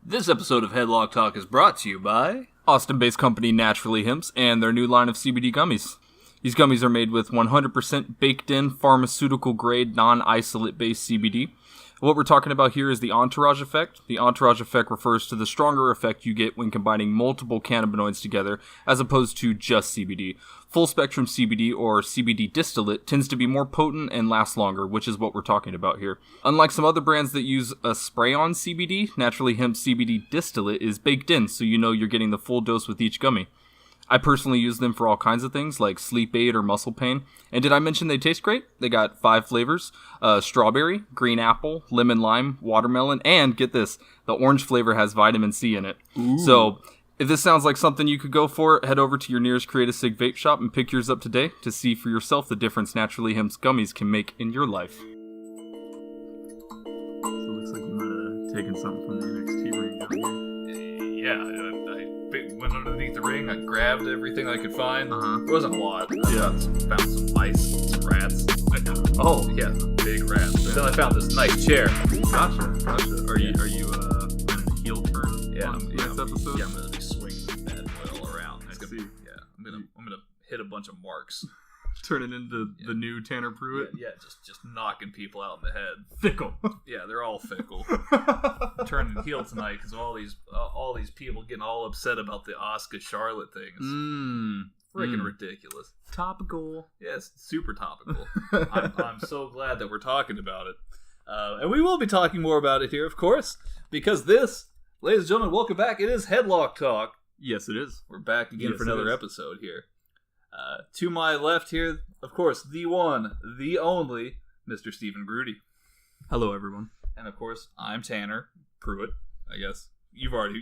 This episode of Headlock Talk is brought to you by Austin-based company Naturally Hemp's and their new line of CBD gummies. These gummies are made with 100% baked-in, pharmaceutical-grade, non-isolate-based CBD. What we're talking about here is the entourage effect. The entourage effect refers to the stronger effect you get when combining multiple cannabinoids together, as opposed to just CBD. Full-spectrum CBD, or CBD distillate, tends to be more potent and lasts longer, which is what we're talking about here. Unlike some other brands that use a spray-on CBD, Naturally Hemp CBD distillate is baked in, so you know you're getting the full dose with each gummy. I personally use them for all kinds of things, like sleep aid or muscle pain. And did I mention they taste great? They got 5 flavors, strawberry, green apple, lemon lime, watermelon, and get this, the orange flavor has vitamin C in it. Ooh. So, if this sounds like something you could go for, head over to your nearest Create a Sig vape shop and pick yours up today to see for yourself the difference Naturally Hemp's gummies can make in your life. So it looks like you might have taken something from the NXT ring down here. Yeah, I went underneath the ring, I grabbed everything I could find. It wasn't a lot. Yeah. Found some mice, some rats. Oh, yeah, big rats. But then I found this nice chair. Gotcha. Are you planning a heel turn next episode? Yeah, I'm gonna be swinging this bad boy all around. I'm gonna hit a bunch of marks. Turn it into the new Tanner Pruitt? Yeah, just knocking people out in the head. Fickle. Yeah, they're all fickle. I'm turning heel tonight because all these people getting all upset about the Asuka Charlotte thing. It's freaking ridiculous. Topical. Yeah, it's super topical. I'm so glad that we're talking about it. And we will be talking more about it here, of course, because this, ladies and gentlemen, welcome back. It is Headlock Talk. Yes, it is. We're back again for another episode here. To my left here, of course, the one, the only, Mr. Stephen Groody. Hello, everyone. And of course, I'm Tanner Pruitt. I guess you've already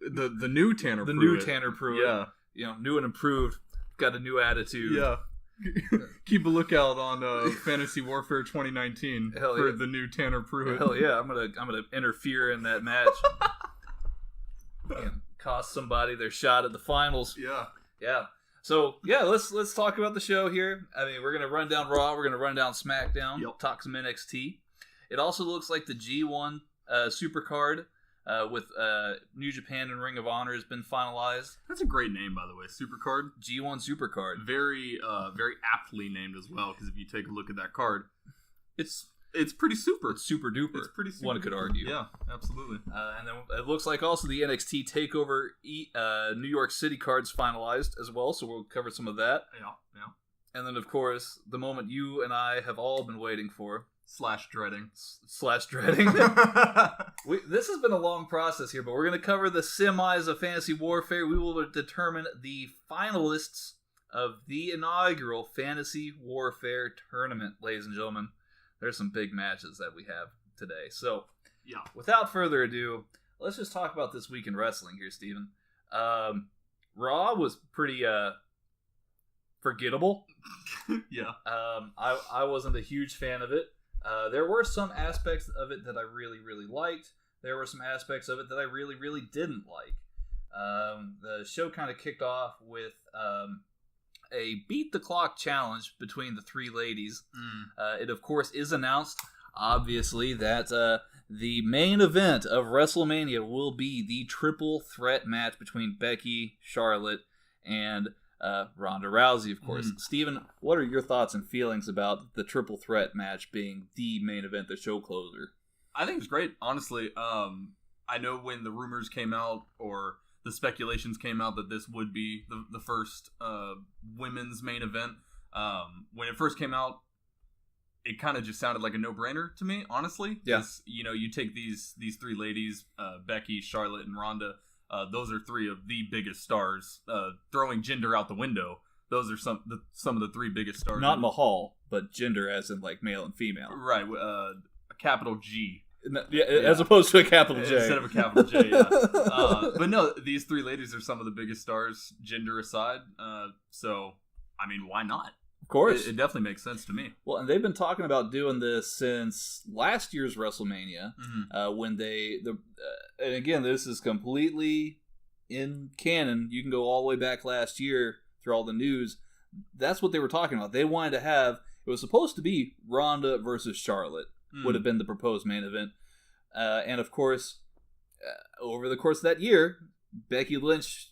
the new Tanner Pruitt. The new Tanner Pruitt. Yeah, you know, new and improved. Got a new attitude. Yeah. Keep a lookout on Fantasy Warfare 2019 for the new Tanner Pruitt. Hell yeah! I'm gonna interfere in that match. And cost somebody their shot at the finals. Yeah. So, yeah, let's talk about the show here. I mean, we're going to run down Raw. We're going to run down Smackdown. Yep. Talk some NXT. It also looks like the G1 Supercard with New Japan and Ring of Honor has been finalized. That's a great name, by the way. Supercard. G1 Supercard. Very aptly named as well, because if you take a look at that card, it's pretty super. It's super duper. It's pretty super. One could argue. Yeah, absolutely. And then it looks like also the NXT Takeover New York City card's finalized as well, so we'll cover some of that. Yeah. And then, of course, the moment you and I have all been waiting for. /dreading. This has been a long process here, but we're going to cover the semis of Fantasy Warfare. We will determine the finalists of the inaugural Fantasy Warfare tournament, ladies and gentlemen. There's some big matches that we have today. So, yeah. Without further ado, let's just talk about this week in wrestling here, Steven. Raw was pretty forgettable. Yeah. I wasn't a huge fan of it. There were some aspects of it that I really, really liked. There were some aspects of it that I really, really didn't like. The show kind of kicked off with a beat the clock challenge between the three ladies. It of course is announced, obviously, that the main event of WrestleMania will be the triple threat match between Becky, Charlotte, and Ronda Rousey, of course. Steven, what are your thoughts and feelings about the triple threat match being the main event, the show closer? I think it's great, honestly. I know when the rumors came out, or the speculations came out that this would be the first women's main event. When it first came out, it kind of just sounded like a no-brainer to me, honestly. Yeah. You take these three ladies, Becky, Charlotte, and Ronda. Those are three of the biggest stars. Throwing gender out the window, those are some of the three biggest stars. Not Mahal, but gender as in like male and female. Right. A capital G. Yeah, as opposed to a capital J. Instead of a capital J, yeah. But no, these three ladies are some of the biggest stars, gender aside. So, I mean, why not? Of course. It definitely makes sense to me. Well, and they've been talking about doing this since last year's WrestleMania, when and again, this is completely in canon. You can go all the way back last year through all the news. That's what they were talking about. They wanted to have, it was supposed to be Ronda versus Charlotte. Would have been the proposed main event. And of course, over the course of that year, Becky Lynch,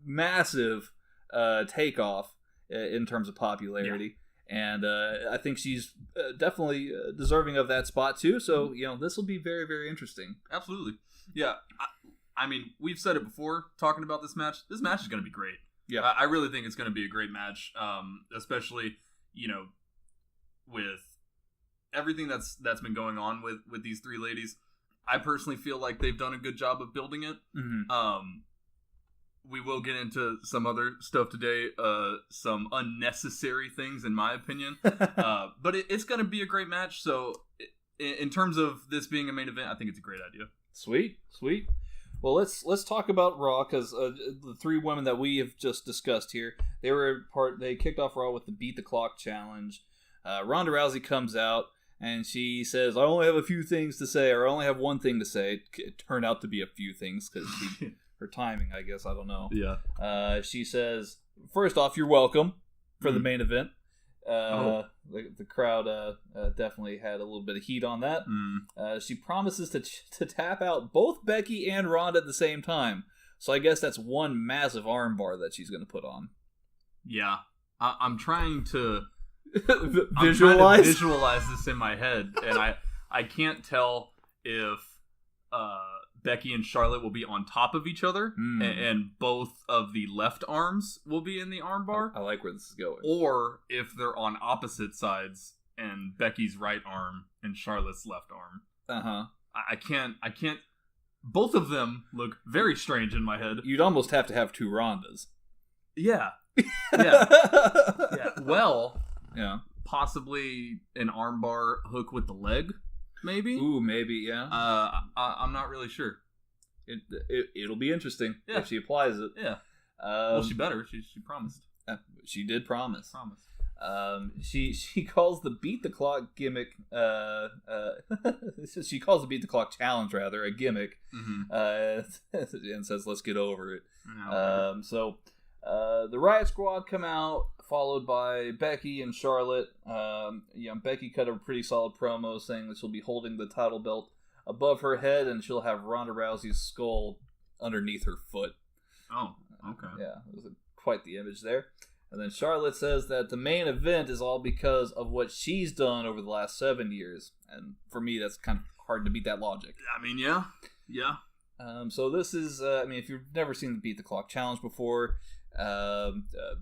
massive takeoff in terms of popularity. Yeah. And I think she's definitely deserving of that spot too. So, this will be very, very interesting. Absolutely. Yeah. I mean, we've said it before talking about this match. This match is going to be great. Yeah. I really think it's going to be a great match, especially, with everything that's been going on with these three ladies. I personally feel like they've done a good job of building it. Mm-hmm. We will get into some other stuff today, some unnecessary things, in my opinion. But it's going to be a great match. So, in terms of this being a main event, I think it's a great idea. Sweet. Well, let's talk about Raw, because the three women that we have just discussed here, they kicked off Raw with the Beat the Clock challenge. Ronda Rousey comes out and she says, "I only have a few things to say, or I only have one thing to say." It turned out to be a few things because her timing, I guess, I don't know. Yeah. She says, "First off, you're welcome for the main event." The crowd definitely had a little bit of heat on that. She promises to tap out both Becky and Ronda at the same time. So I guess that's one massive armbar that she's going to put on. Yeah. I'm trying to visualize this in my head, and I can't tell if Becky and Charlotte will be on top of each other, and both of the left arms will be in the armbar. I like where this is going. Or if they're on opposite sides, and Becky's right arm and Charlotte's left arm. I can't. Both of them look very strange in my head. You'd almost have to have two Rondas. Yeah. Yeah. Well. Yeah. Possibly an armbar hook with the leg. Maybe? Ooh, maybe, yeah. I'm not really sure. It'll be interesting if she applies it. Yeah. Well, she better. She promised. She did promise. She calls the Beat the Clock gimmick. She calls the Beat the Clock challenge rather a gimmick, and says, "Let's get over it." So the Riot Squad come out, followed by Becky and Charlotte. Becky cut a pretty solid promo saying that she'll be holding the title belt above her head, and she'll have Ronda Rousey's skull underneath her foot. Oh, okay. Yeah, it was quite the image there. And then Charlotte says that the main event is all because of what she's done over the last 7 years. And for me, that's kind of hard to beat that logic. I mean, yeah. So this is, if you've never seen the Beat the Clock challenge before,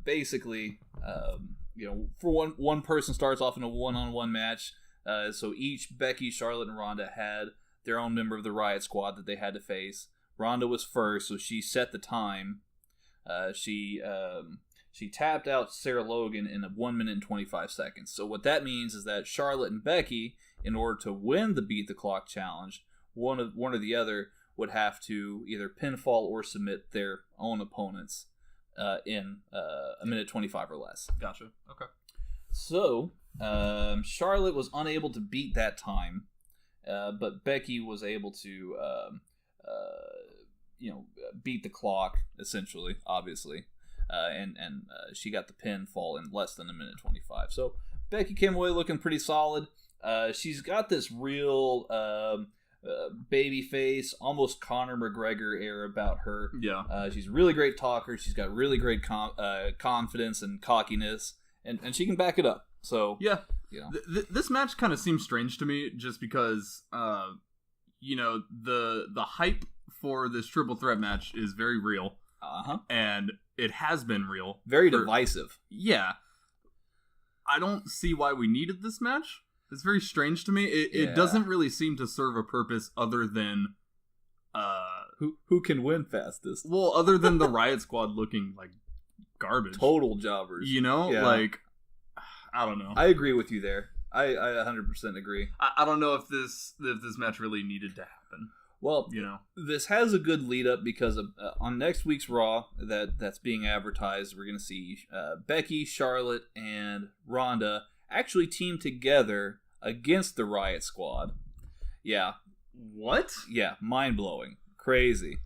basically, for one person starts off in a one-on-one match. So each Becky, Charlotte, and Ronda had their own member of the Riot Squad that they had to face. Ronda was first, so she set the time. She tapped out Sarah Logan in 1 minute and 25 seconds. So what that means is that Charlotte and Becky, in order to win the Beat the Clock challenge, one or the other would have to either pinfall or submit their own opponents in 1 minute 25 or less. Gotcha. Okay. So Charlotte was unable to beat that time, but Becky was able to beat the clock, essentially, obviously. And she got the pinfall in less than 1 minute 25. So Becky came away looking pretty solid. She's got this real baby face, almost Conor McGregor air about her. Yeah. She's a really great talker. She's got really great confidence and cockiness, and she can back it up. So yeah, this match kind of seems strange to me, just because the hype for this triple threat match is very real. And it has been real. Very divisive. Yeah. I don't see why we needed this match. It's very strange to me. It doesn't really seem to serve a purpose other than who can win fastest. Well, other than the Riot Squad looking like garbage. Total jobbers. Like, I don't know. I agree with you there. I 100% agree. I don't know if this match really needed to happen. Well, this has a good lead up because on next week's Raw that's being advertised, we're going to see Becky, Charlotte, and Ronda actually team together against the Riot Squad. Yeah. What? Yeah, mind-blowing. Crazy.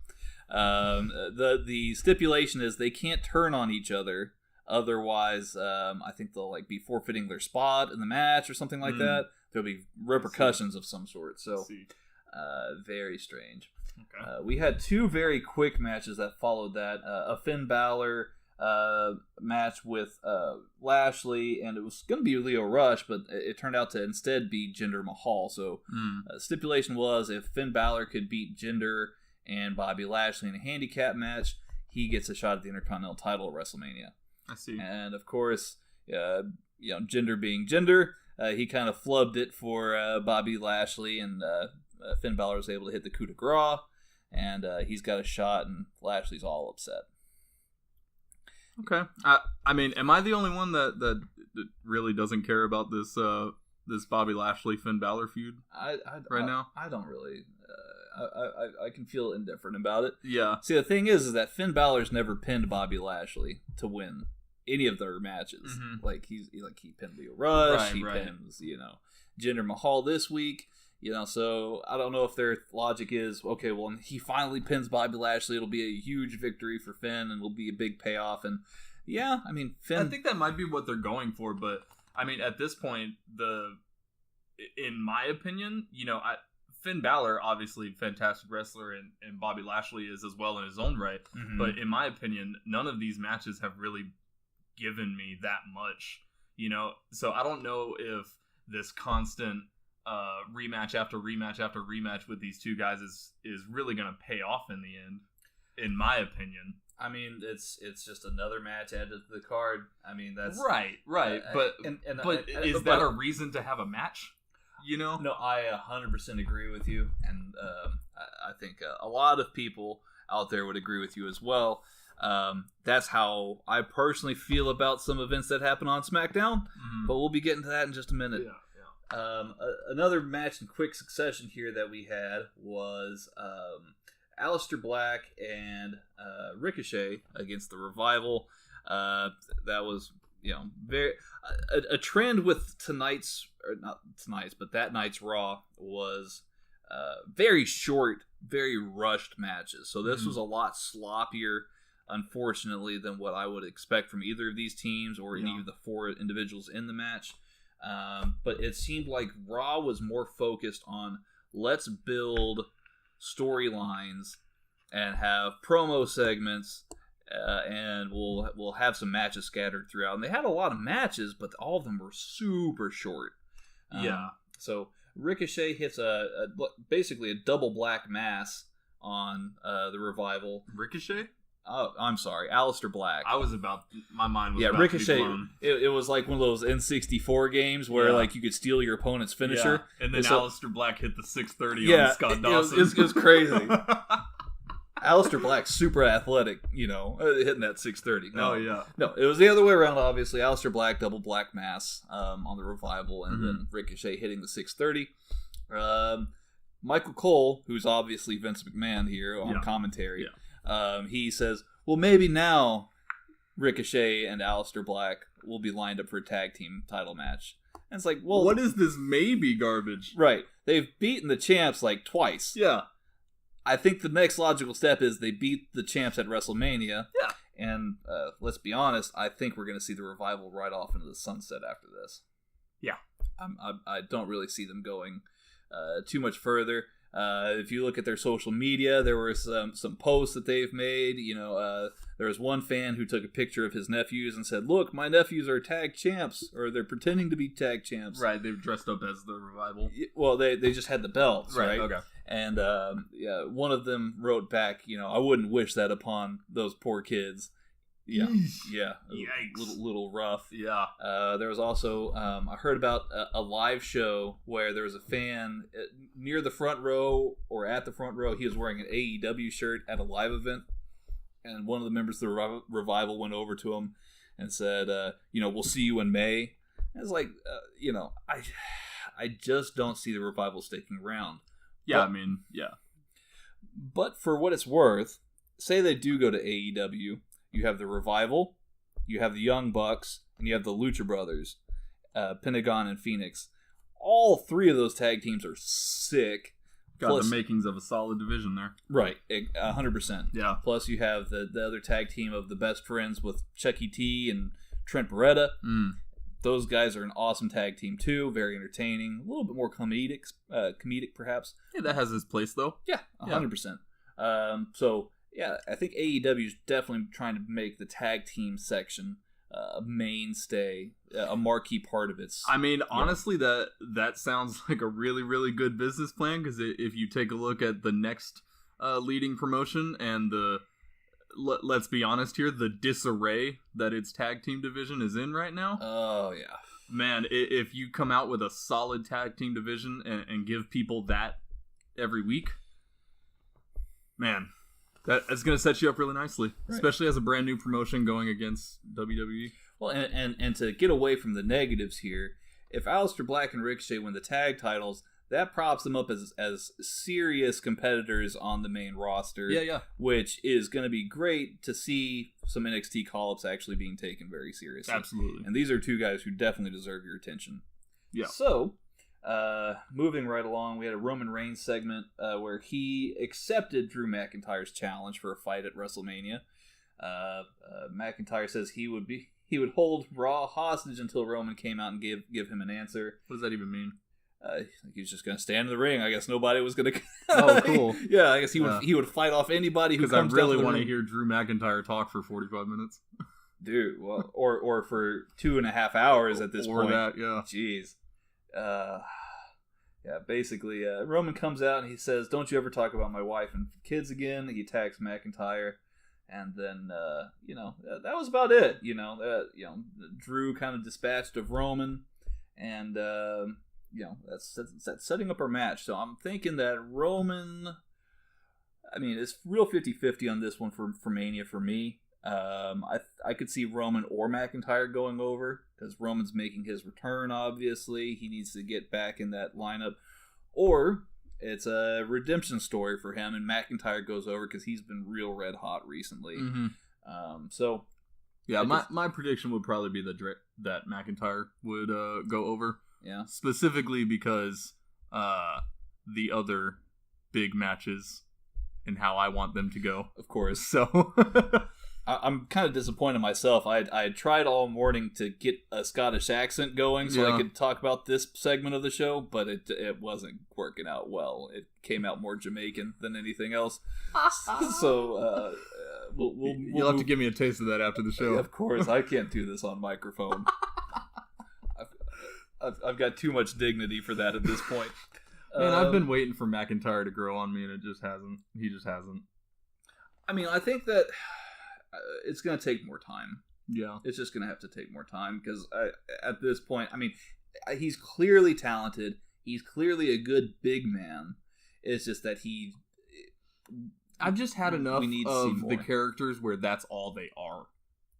The stipulation is they can't turn on each other, otherwise I think they'll be forfeiting their spot in the match or something like that. There'll be repercussions of some sort. So Very strange. Okay. We had two very quick matches that followed that. A Finn Balor match with Lashley, and it was going to be Lio Rush, but it turned out to instead be Jinder Mahal. So stipulation was if Finn Balor could beat Jinder and Bobby Lashley in a handicap match, he gets a shot at the Intercontinental title at WrestleMania. I see. And of course, Jinder being Jinder, he kind of flubbed it for Bobby Lashley, and Finn Balor was able to hit the coup de grace, and he's got a shot, and Lashley's all upset. Okay. I mean, am I the only one that really doesn't care about this this Bobby Lashley Finn Balor feud now? I don't really. I can feel indifferent about it. Yeah. See, the thing is that Finn Balor's never pinned Bobby Lashley to win any of their matches. Mm-hmm. Like he pinned Lio Rush, he right. pins Jinder Mahal this week. So I don't know if their logic is, okay, well, he finally pins Bobby Lashley. It'll be a huge victory for Finn, and it'll be a big payoff. And yeah, I mean, Finn. I think that might be what they're going for, but I mean, at this point, in my opinion, Finn Balor, obviously fantastic wrestler, and Bobby Lashley is as well in his own right. Mm-hmm. But in my opinion, none of these matches have really given me that much. So I don't know if this constant rematch after rematch after rematch with these two guys is really going to pay off in the end, in my opinion. I mean, it's just another match added to the card. I mean, that's right. But is that a reason to have a match? No, I 100% agree with you, and I think a lot of people out there would agree with you as well. That's how I personally feel about some events that happen on SmackDown, but we'll be getting to that in just a minute. Yeah. Another match in quick succession here that we had was Aleister Black and Ricochet against the Revival. That was very a trend with that night's Raw was very short, very rushed matches. So this was a lot sloppier, unfortunately, than what I would expect from either of these teams or any of the four individuals in the match. But it seemed like Raw was more focused on let's build storylines and have promo segments, and we'll have some matches scattered throughout. And they had a lot of matches, but all of them were super short. So Ricochet hits basically a double black mass on the Revival. Ricochet? Oh, I'm sorry, Aleister Black. My mind was about Ricochet. To be blown. It was like one of those N64 games where like you could steal your opponent's finisher. Yeah. And then Aleister Black hit the 630 on Scott Dawson. It was crazy. Aleister Black's super athletic, hitting that 630. No, it was the other way around. Obviously, Aleister Black double black mass on the Revival, and then Ricochet hitting the 630. Michael Cole, who's obviously Vince McMahon here on commentary. Yeah. He says, well, maybe now Ricochet and Aleister Black will be lined up for a tag team title match. And it's like, well, what is this maybe garbage? Right. They've beaten the champs like twice. Yeah. I think the next logical step is they beat the champs at WrestleMania. Yeah. And let's be honest, I think we're going to see the Revival right off into the sunset after this. Yeah. I don't really see them going too much further. If you look at their social media, there were some posts that they've made. There was one fan who took a picture of his nephews and said, "Look, my nephews are tag champs, or they're pretending to be tag champs." Right, they've dressed up as the Revival. Well, they just had the belts, right? Okay. And one of them wrote back, I wouldn't wish that upon those poor kids. Yeah, yeah, little rough. Yeah. There was also I heard about a live show where there was a fan near the front row or at the front row. He was wearing an AEW shirt at a live event, and one of the members of the Revival went over to him and said, "We'll see you in May." And it's like, I just don't see the Revival sticking around. Yeah, but, yeah. But for what it's worth, say they do go to AEW. You have the Revival, you have the Young Bucks, and you have the Lucha Brothers, Pentagon and Phoenix. All three of those tag teams are sick. Got the makings of a solid division there. Right, 100%. Yeah. Plus you have the other tag team of the Best Friends with Chucky T and Trent Beretta. Those guys are an awesome tag team too, very entertaining, a little bit more comedic perhaps. Yeah, that has its place though. Yeah, 100%. So yeah, I think AEW is definitely trying to make the tag team section a mainstay, a marquee part of it. I mean, honestly, that sounds like a really, really good business plan, because if you take a look at the next leading promotion and let's be honest here, the disarray that its tag team division is in right now. Oh, yeah. Man, if you come out with a solid tag team division and give people that every week, man, that's going to set you up really nicely, right. Especially as a brand new promotion going against WWE. Well, and to get away from the negatives here, if Aleister Black and Ricochet win the tag titles, that props them up as serious competitors on the main roster. Yeah. Which is going to be great to see some NXT call-ups actually being taken very seriously. Absolutely. And these are two guys who definitely deserve your attention. Yeah. So, moving right along, we had a Roman Reigns segment where he accepted Drew McIntyre's challenge for a fight at WrestleMania. McIntyre says he would hold Raw hostage until Roman came out and give him an answer. What does that even mean? He was just going to stand in the ring. I guess nobody was going to. Oh, cool. Yeah, I guess he would fight off anybody who comes. Because I really want to hear Drew McIntyre talk for 45 minutes. Dude, well, or for 2.5 hours at this point. Or that, yeah. Jeez. Yeah, basically, Roman comes out and he says, "Don't you ever talk about my wife and kids again." He attacks McIntyre, and then that was about it. Drew kind of dispatched of Roman, and that's setting up our match. So I'm thinking that Roman, I mean, it's real 50-50 on this one for Mania for me. I could see Roman or McIntyre going over, because Roman's making his return, obviously. He needs to get back in that lineup. Or it's a redemption story for him, and McIntyre goes over because he's been real red hot recently. Mm-hmm. So, yeah, my prediction would probably be that McIntyre would go over. Yeah. Specifically because the other big matches and how I want them to go. Of course. So I'm kind of disappointed myself. I tried all morning to get a Scottish accent going so I could talk about this segment of the show, but it wasn't working out well. It came out more Jamaican than anything else. So you'll have to give me a taste of that after the show. Of course, I can't do this on microphone. I've got too much dignity for that at this point. Man, I've been waiting for McIntyre to grow on me, and it just hasn't. He just hasn't. I mean, I think that it's going to take more time. Yeah. It's just going to have to take more time, because at this point, I mean, he's clearly talented. He's clearly a good big man. It's just that I've just had enough of the characters where that's all they are.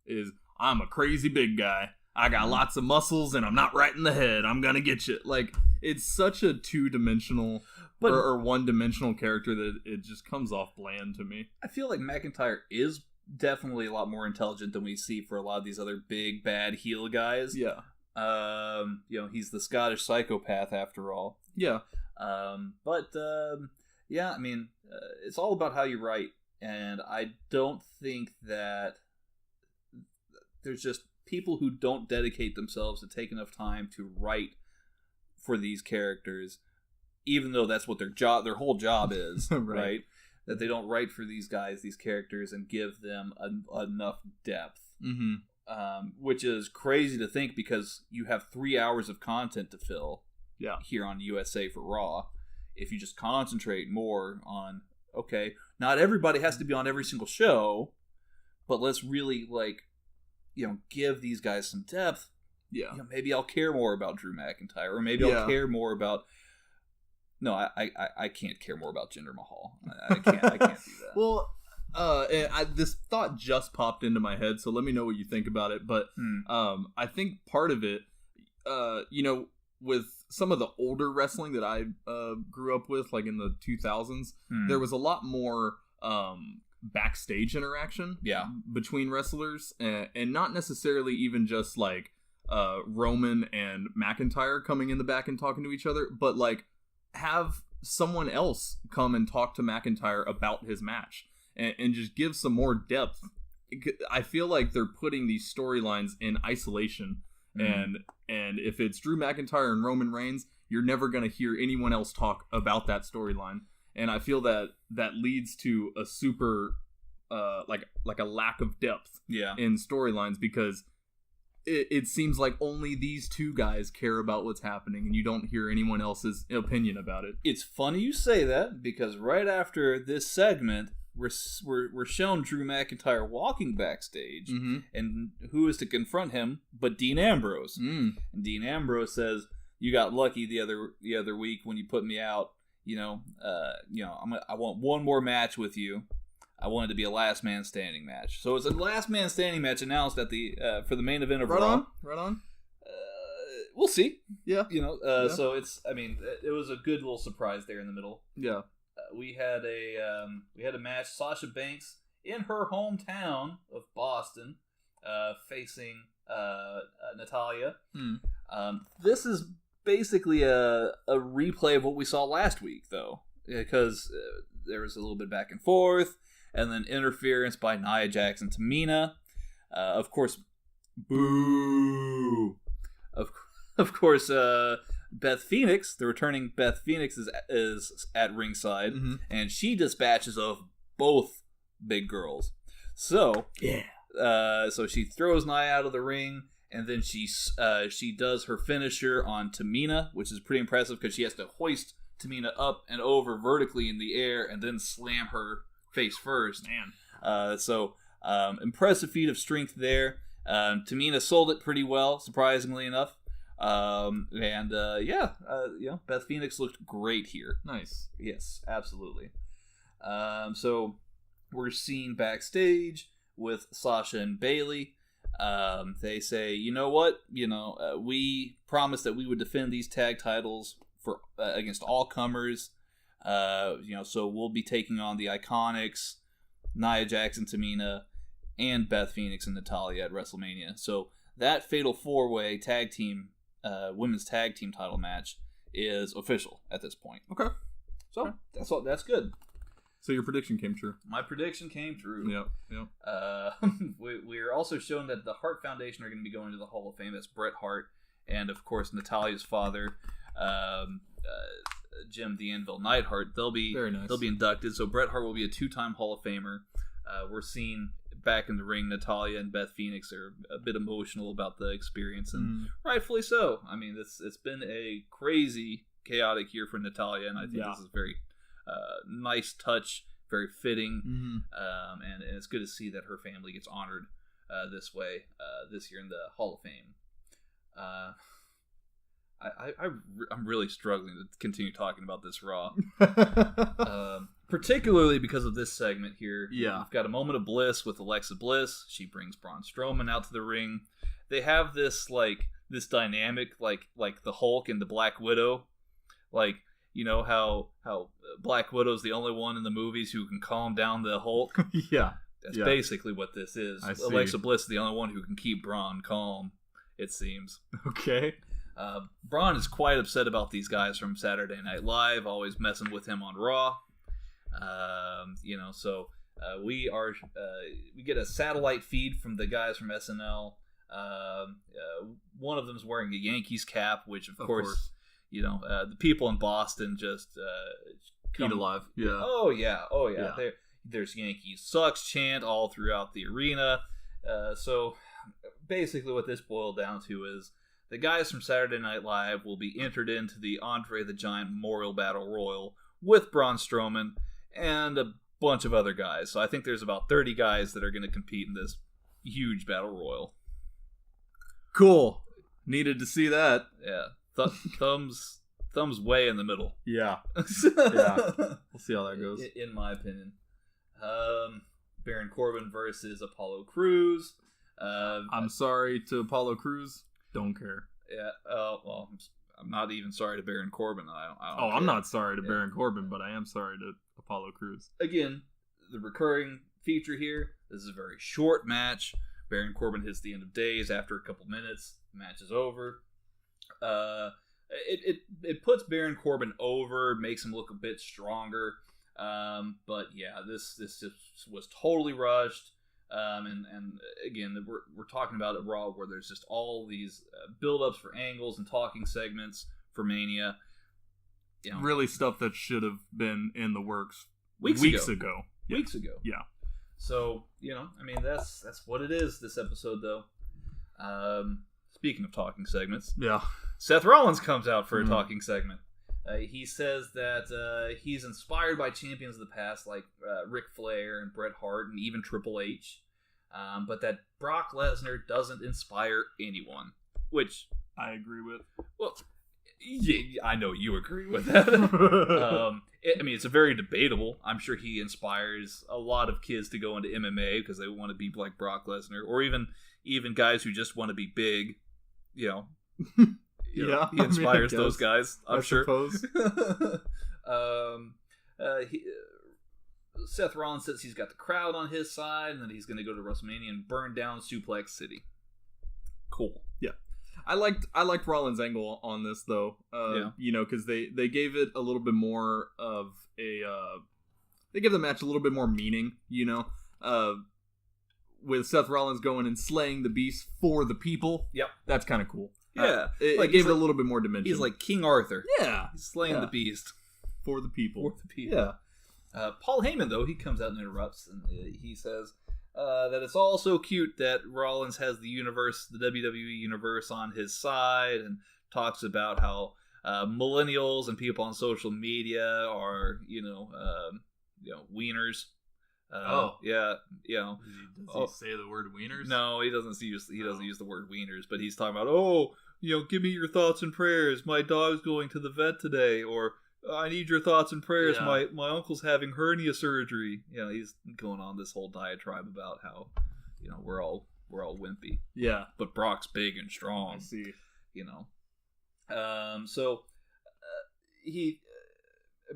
Is, I'm a crazy big guy. I got lots of muscles and I'm not right in the head. I'm gonna get you. Like, it's such a two-dimensional or one-dimensional character that it just comes off bland to me. I feel like McIntyre is definitely a lot more intelligent than we see for a lot of these other big bad heel guys. Yeah. He's the Scottish psychopath after all. Yeah. Yeah, I mean, it's all about how you write, and I don't think that there's just people who don't dedicate themselves to take enough time to write for these characters, even though that's what their whole job is, right? That they don't write for these guys, these characters, and give them enough depth. Mm-hmm. Which is crazy to think, because you have 3 hours of content to fill here on USA for Raw. If you just concentrate more on, okay, not everybody has to be on every single show, but let's really, give these guys some depth. Yeah. Maybe I'll care more about Drew McIntyre, or maybe I'll care more about... No, I can't care more about Jinder Mahal. I can't do that. Well, this thought just popped into my head, so let me know what you think about it. But I think part of it, with some of the older wrestling that I grew up with, like in the 2000s, there was a lot more backstage interaction between wrestlers, and not necessarily even just like Roman and McIntyre coming in the back and talking to each other, but like have someone else come and talk to McIntyre about his match and just give some more depth. I feel like they're putting these storylines in isolation And if it's Drew McIntyre and Roman Reigns, you're never going to hear anyone else talk about that storyline. And I feel that leads to a super like a lack of depth in storylines, because it seems like only these two guys care about what's happening, and you don't hear anyone else's opinion about it. It's funny you say that, because right after this segment, we're shown Drew McIntyre walking backstage, and who is to confront him but Dean Ambrose? And Dean Ambrose says, "You got lucky the other week when you put me out. I want one more match with you. I want it to be a last man standing match." So it's a last man standing match announced at the for the main event of Raw. Right on. We'll see. Yeah. So it's. I mean, it was a good little surprise there in the middle. Yeah. We had a match. Sasha Banks in her hometown of Boston, facing Natalya. This is basically a replay of what we saw last week, though, because there was a little bit back and forth, and then interference by Nia Jax and Tamina. Of course, boo. Of course, Beth Phoenix, the returning Beth Phoenix, is at ringside, and she dispatches of both big girls. So so she throws Nia out of the ring, and then she does her finisher on Tamina, which is pretty impressive because she has to hoist Tamina up and over vertically in the air and then slam her face first. Man. So impressive feat of strength there. Tamina sold it pretty well, surprisingly enough. Beth Phoenix looked great here. Nice. Yes, absolutely. So we're seen backstage with Sasha and Bayley. They say, you know what? We promised that we would defend these tag titles for against all comers. So we'll be taking on the Iconics, Nia Jax and Tamina, and Beth Phoenix and Natalya at WrestleMania. So that Fatal 4-Way tag team, women's tag team title match is official at this point. Okay. So that's good. So your prediction came true. My prediction came true. Yep. We're also shown that the Hart Foundation are going to be going to the Hall of Fame. That's Bret Hart, and of course Natalya's father, Jim the Anvil Neidhart. They'll be inducted. So Bret Hart will be a 2-time Hall of Famer. We're seeing back in the ring, Natalya and Beth Phoenix are a bit emotional about the experience, and rightfully so. I mean, it's been a crazy, chaotic year for Natalya, and I think this is a very nice touch, very fitting, and it's good to see that her family gets honored this way this year in the Hall of Fame. I'm really struggling to continue talking about this Raw, particularly because of this segment here. Yeah, we've got a moment of bliss with Alexa Bliss. She brings Braun Strowman out to the ring. They have this dynamic, like the Hulk and the Black Widow, like. You know how Black Widow's the only one in the movies who can calm down the Hulk? That's basically what this is. Alexa Bliss is the only one who can keep Braun calm, it seems. Okay. Braun is quite upset about these guys from Saturday Night Live, always messing with him on Raw. We get a satellite feed from the guys from SNL. One of them is wearing a Yankees cap, which of course. The people in Boston just eat alive. Yeah. Oh yeah. There's Yankees sucks chant all throughout the arena. So basically, what this boiled down to is the guys from Saturday Night Live will be entered into the Andre the Giant Memorial Battle Royal with Braun Strowman and a bunch of other guys. So I think there's about 30 guys that are going to compete in this huge battle royal. Cool. Needed to see that. Yeah. Thumbs way in the middle. Yeah. We'll see how that goes. In my opinion. Baron Corbin versus Apollo Crews. I'm sorry to Apollo Crews. Don't care. Yeah. Well, I'm not even sorry to Baron Corbin. I'm not sorry to Baron Corbin, but I am sorry to Apollo Crews. Again, the recurring feature here. This is a very short match. Baron Corbin hits the end of days after a couple minutes. The match is over. It puts Baron Corbin over, makes him look a bit stronger. But yeah, this just was totally rushed. And again, we're talking about a Raw where there's just all these build-ups for angles and talking segments for Mania. You know, really stuff that should have been in the works weeks ago. Yeah. Weeks ago. Yeah. So, you know, I mean, that's what it is this episode, though. Speaking of talking segments, yeah, Seth Rollins comes out for a talking segment. He says that he's inspired by champions of the past like Ric Flair and Bret Hart and even Triple H, but that Brock Lesnar doesn't inspire anyone, which I agree with. Well, yeah, I know you agree with that. I mean, it's a very debatable. I'm sure he inspires a lot of kids to go into MMA because they want to be like Brock Lesnar, or even guys who just want to be big. You know, yeah, he inspires those guys. I'm sure. Suppose. Seth Rollins says he's got the crowd on his side, and that he's going to go to WrestleMania and burn down Suplex City. Cool. Yeah. I liked Rollins' angle on this though, you know, because they gave it a little bit more of a they give the match a little bit more meaning, you know, with Seth Rollins going and slaying the beast for the people. Yep, that's kind of cool. Yeah, it gave it a little bit more dimension. He's like King Arthur. Yeah, he's slaying the beast for the people. For the people. Yeah. Paul Heyman though, he comes out and interrupts, and he says that it's all so cute that Rollins has the WWE universe on his side, and talks about how millennials and people on social media are, you know, wieners. Yeah, you know. Does he say the word wieners? No, he doesn't use the word wieners, but he's talking about, you know, give me your thoughts and prayers. My dog's going to the vet today, or I need your thoughts and prayers. Yeah. My uncle's having hernia surgery. You know, he's going on this whole diatribe about how, you know, we're all wimpy. Yeah, but Brock's big and strong. I see. You know, so he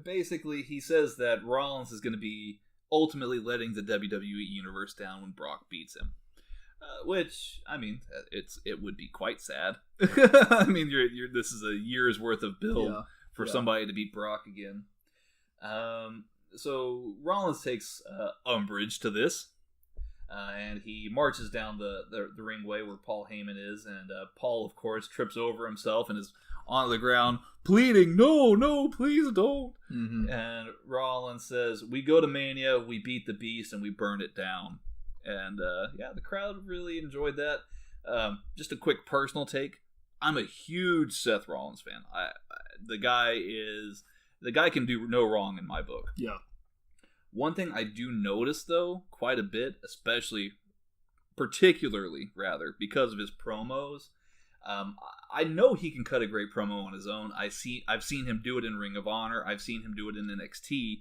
basically he says that Rollins is going to be ultimately letting the WWE universe down when Brock beats him. Which, I mean, it would be quite sad. I mean, this is a year's worth of build for somebody to beat Brock again. So Rollins takes umbrage to this, and he marches down the ringway where Paul Heyman is, and Paul, of course, trips over himself and is on the ground pleading, no, please don't. Mm-hmm. And Rollins says, we go to Mania, we beat the beast, and we burn it down. And the crowd really enjoyed that. Just a quick personal take. I'm a huge Seth Rollins fan. The guy can do no wrong in my book. Yeah. One thing I do notice though, quite a bit, particularly because of his promos. I know he can cut a great promo on his own. I've seen him do it in Ring of Honor. I've seen him do it in NXT.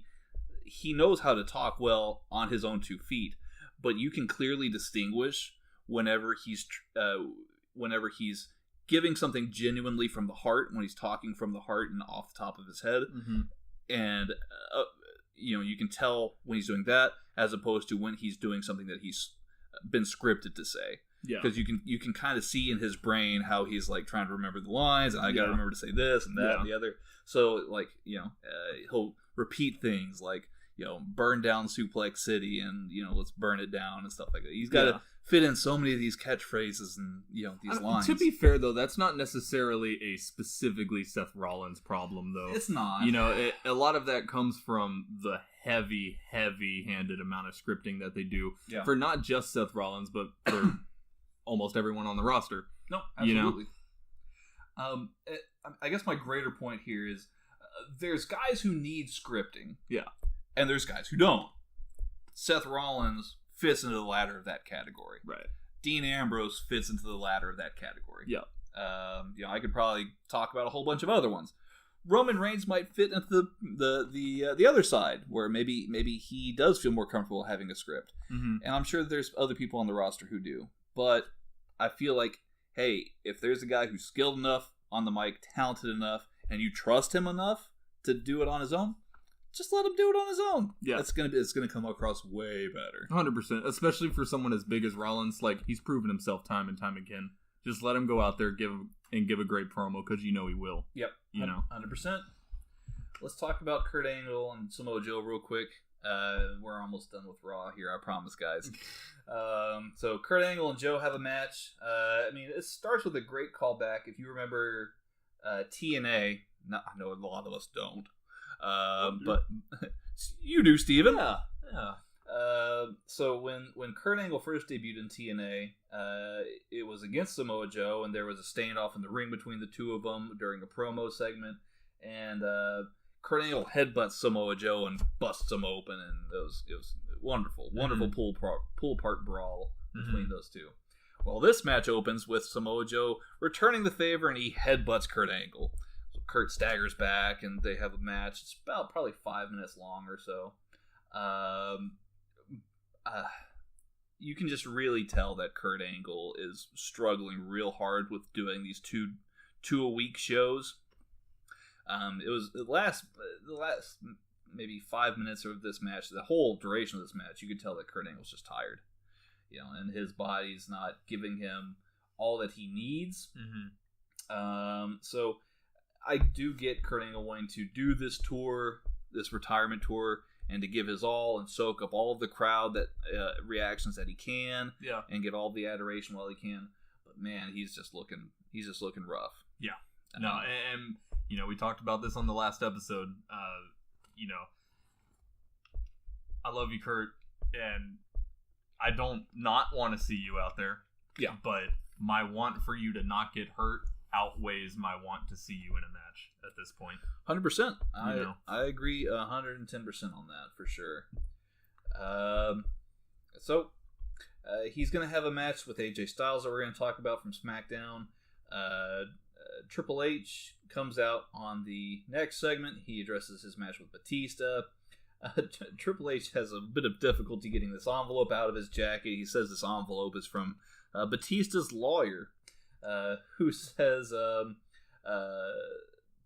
He knows how to talk well on his own 2 feet. But you can clearly distinguish whenever he's giving something genuinely from the heart, when he's talking from the heart and off the top of his head. Mm-hmm. And, you know, you can tell when he's doing that as opposed to when he's doing something that he's been scripted to say. Yeah. Because you can kind of see in his brain how he's like trying to remember the lines, and I got to remember to say this and that and the other. So, like, you know, he'll repeat things like, you know, burn down Suplex City, and, you know, let's burn it down and stuff like that. He's got to fit in so many of these catchphrases and, you know, these lines. To be fair, though, that's not necessarily a specifically Seth Rollins problem, though. It's not. You know, a lot of that comes from the heavy-handed amount of scripting that they do for not just Seth Rollins, but for almost everyone on the roster. No, absolutely. You know? I guess my greater point here is there's guys who need scripting. Yeah. And there's guys who don't. Seth Rollins fits into the latter of that category. Right. Dean Ambrose fits into the latter of that category. Yeah. You know, I could probably talk about a whole bunch of other ones. Roman Reigns might fit into the other side, where maybe he does feel more comfortable having a script. Mm-hmm. And I'm sure there's other people on the roster who do. But I feel like, hey, if there's a guy who's skilled enough on the mic, talented enough, and you trust him enough to do it on his own, just let him do it on his own. Yeah, it's gonna come across way better. 100%, especially for someone as big as Rollins. Like, he's proven himself time and time again. Just let him go out there, give a great promo, because you know he will. Yep, you know, 100%. Let's talk about Kurt Angle and Samoa Joe real quick. We're almost done with Raw here, I promise, guys. So Kurt Angle and Joe have a match. I mean, it starts with a great callback. If you remember TNA, I know a lot of us don't, but you do, Steven. Yeah. So when Kurt Angle first debuted in TNA, it was against Samoa Joe, and there was a standoff in the ring between the two of them during a promo segment, and Kurt Angle headbutts Samoa Joe and busts him open, and it was wonderful pull apart brawl between those two. Well, this match opens with Samoa Joe returning the favor, and he headbutts Kurt Angle. So Kurt staggers back, and they have a match. It's about probably 5 minutes long or so. You can just really tell that Kurt Angle is struggling real hard with doing these two a week shows. It was the last maybe 5 minutes of this match, the whole duration of this match, you could tell that Kurt Angle's just tired, and his body's not giving him all that he needs. So I do get Kurt Angle wanting to do this tour, this retirement tour, and to give his all and soak up all of the crowd reactions that he can, and get all the adoration while he can. But man, he's just looking rough. Yeah. No, and we talked about this on the last episode. I love you, Kurt, and I don't not want to see you out there. Yeah. But my want for you to not get hurt outweighs my want to see you in a match at this point. 100%. I agree 110% on that for sure. So he's going to have a match with AJ Styles that we're going to talk about from SmackDown. Triple H comes out on the next segment. He addresses his match with Batista. Triple H has a bit of difficulty getting this envelope out of his jacket. He says this envelope is from Batista's lawyer, who says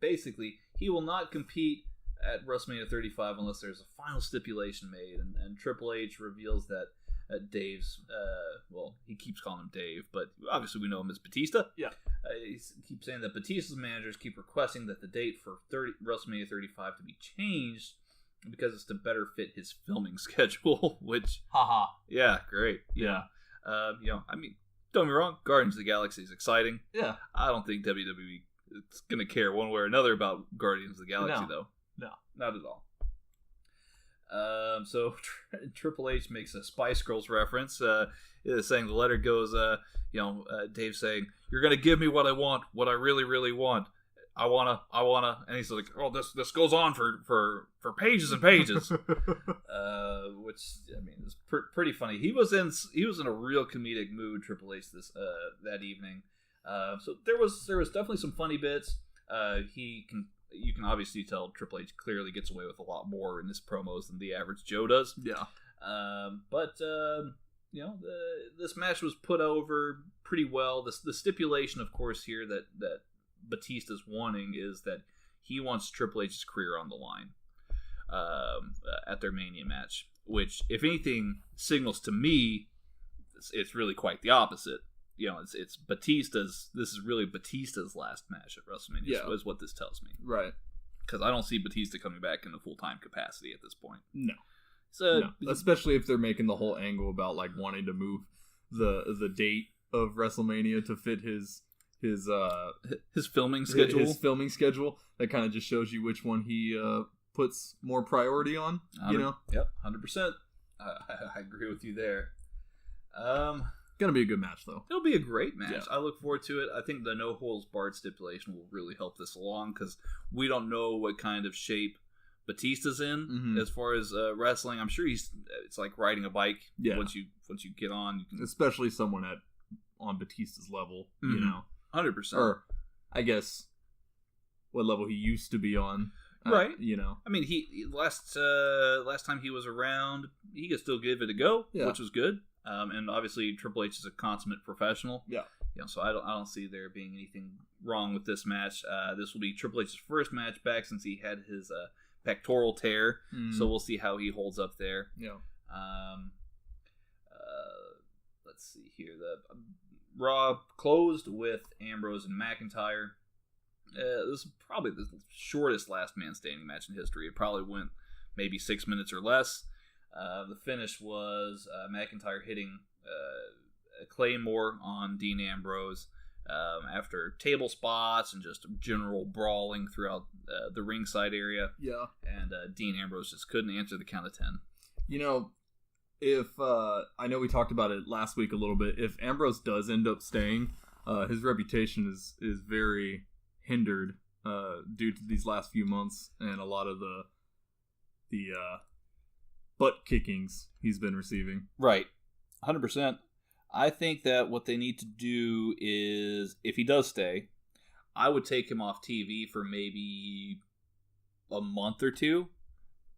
basically he will not compete at WrestleMania 35 unless there's a final stipulation made. And Triple H reveals that Dave's, he keeps calling him Dave, but obviously we know him as Batista. Yeah. He keeps saying that Batista's managers keep requesting that the date for WrestleMania 35 to be changed because it's to better fit his filming schedule, which... Haha. Yeah, great. Yeah. I mean, don't get me wrong, Guardians of the Galaxy is exciting. Yeah. I don't think WWE is going to care one way or another about Guardians of the Galaxy, though. No. Not at all. So Triple H makes a Spice Girls reference, saying the letter goes, Dave saying, "You're gonna give me what I want, what I really, really want. I wanna," and he's like, "Oh, this goes on for pages and pages," which I mean is pretty funny. He was in a real comedic mood, Triple H, that evening. So there was definitely some funny bits. You can obviously tell Triple H clearly gets away with a lot more in his promos than the average Joe does. Yeah. But this match was put over pretty well. The stipulation, of course, here that Batista's wanting is that he wants Triple H's career on the line at their Mania match, which, if anything, signals to me it's really quite the opposite. It's Batista's. This is really Batista's last match at WrestleMania. Yeah. Is what this tells me. Right. Because I don't see Batista coming back in a full-time capacity at this point. No. So, no. Especially if they're making the whole angle about like wanting to move the date of WrestleMania to fit his filming schedule. His filming schedule. That kind of just shows you which one he puts more priority on. Yep, 100%. I agree with you there. Gonna be a good match, though. It'll be a great match. Yeah. I look forward to it. I think the no holds barred stipulation will really help this along because we don't know what kind of shape Batista's in as far as wrestling. I'm sure it's like riding a bike. Yeah. Once you get on, you can... especially someone on Batista's level. 100%. Or I guess what level he used to be on. Right. I mean, he last time he was around, he could still give it a go, which was good. And obviously Triple H is a consummate professional. Yeah. So I don't see there being anything wrong with this match. This will be Triple H's first match back since he had his pectoral tear. So we'll see how he holds up there. Yeah. Let's see here. The Raw closed with Ambrose and McIntyre. This is probably the shortest last man standing match in history. It probably went maybe 6 minutes or less. The finish was McIntyre hitting a Claymore on Dean Ambrose after table spots and just general brawling throughout the ringside area. Yeah. And Dean Ambrose just couldn't answer the count of 10. You know, if I know we talked about it last week a little bit, if Ambrose does end up staying, his reputation is very hindered due to these last few months and a lot of the butt kickings he's been receiving. Right. 100%. I think that what they need to do is, if he does stay, I would take him off TV for maybe a month or 2,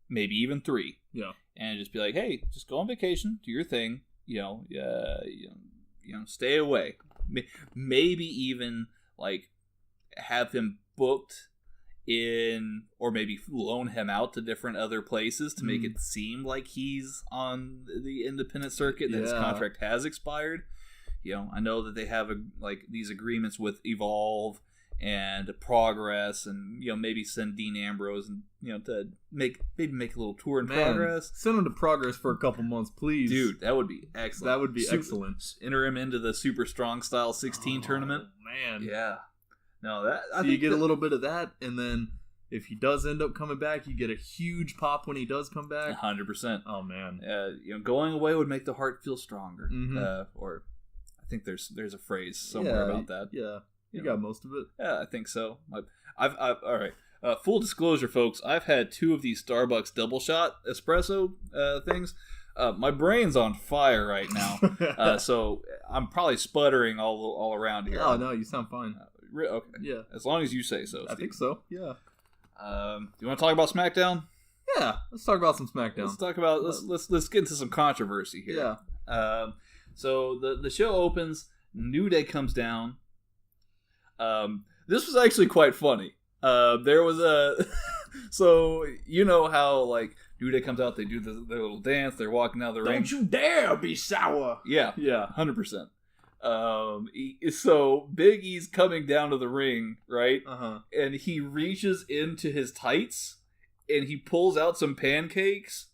maybe even 3. Yeah. And just be like, hey, just go on vacation, do your thing, stay away. Maybe even like have him booked in, or maybe loan him out to different other places to make it seem like he's on the independent circuit, that his contract has expired. I know that they have these agreements with Evolve and Progress, and maybe send Dean Ambrose and to make a little tour in Progress. Send him to Progress for a couple months, please, dude. That would be excellent. That would be excellent. Enter him into the Super Strong Style 16 tournament. Man, yeah. No, that I think you get a little bit of that, and then if he does end up coming back, you get a huge pop when he does come back. 100%. Oh man, going away would make the heart feel stronger. Mm-hmm. Or I think there's a phrase somewhere about that. Yeah, you got most of it. Yeah, I think so. I've all right. Full disclosure, folks. I've had 2 of these Starbucks double shot espresso things. My brain's on fire right now, so I'm probably sputtering all around here. Oh no, you sound fine. Okay. Yeah. As long as you say so, Steve. I think so. Yeah. Do you want to talk about SmackDown? Yeah. Let's talk about some SmackDown. Let's talk about let's get into some controversy here. Yeah. So the show opens. New Day comes down. This was actually quite funny. There was a so how New Day comes out, they do their little dance, they're walking out of the ring. Don't you dare be sour. Yeah. 100%. So Big E's coming down to the ring, right? And he reaches into his tights and he pulls out some pancakes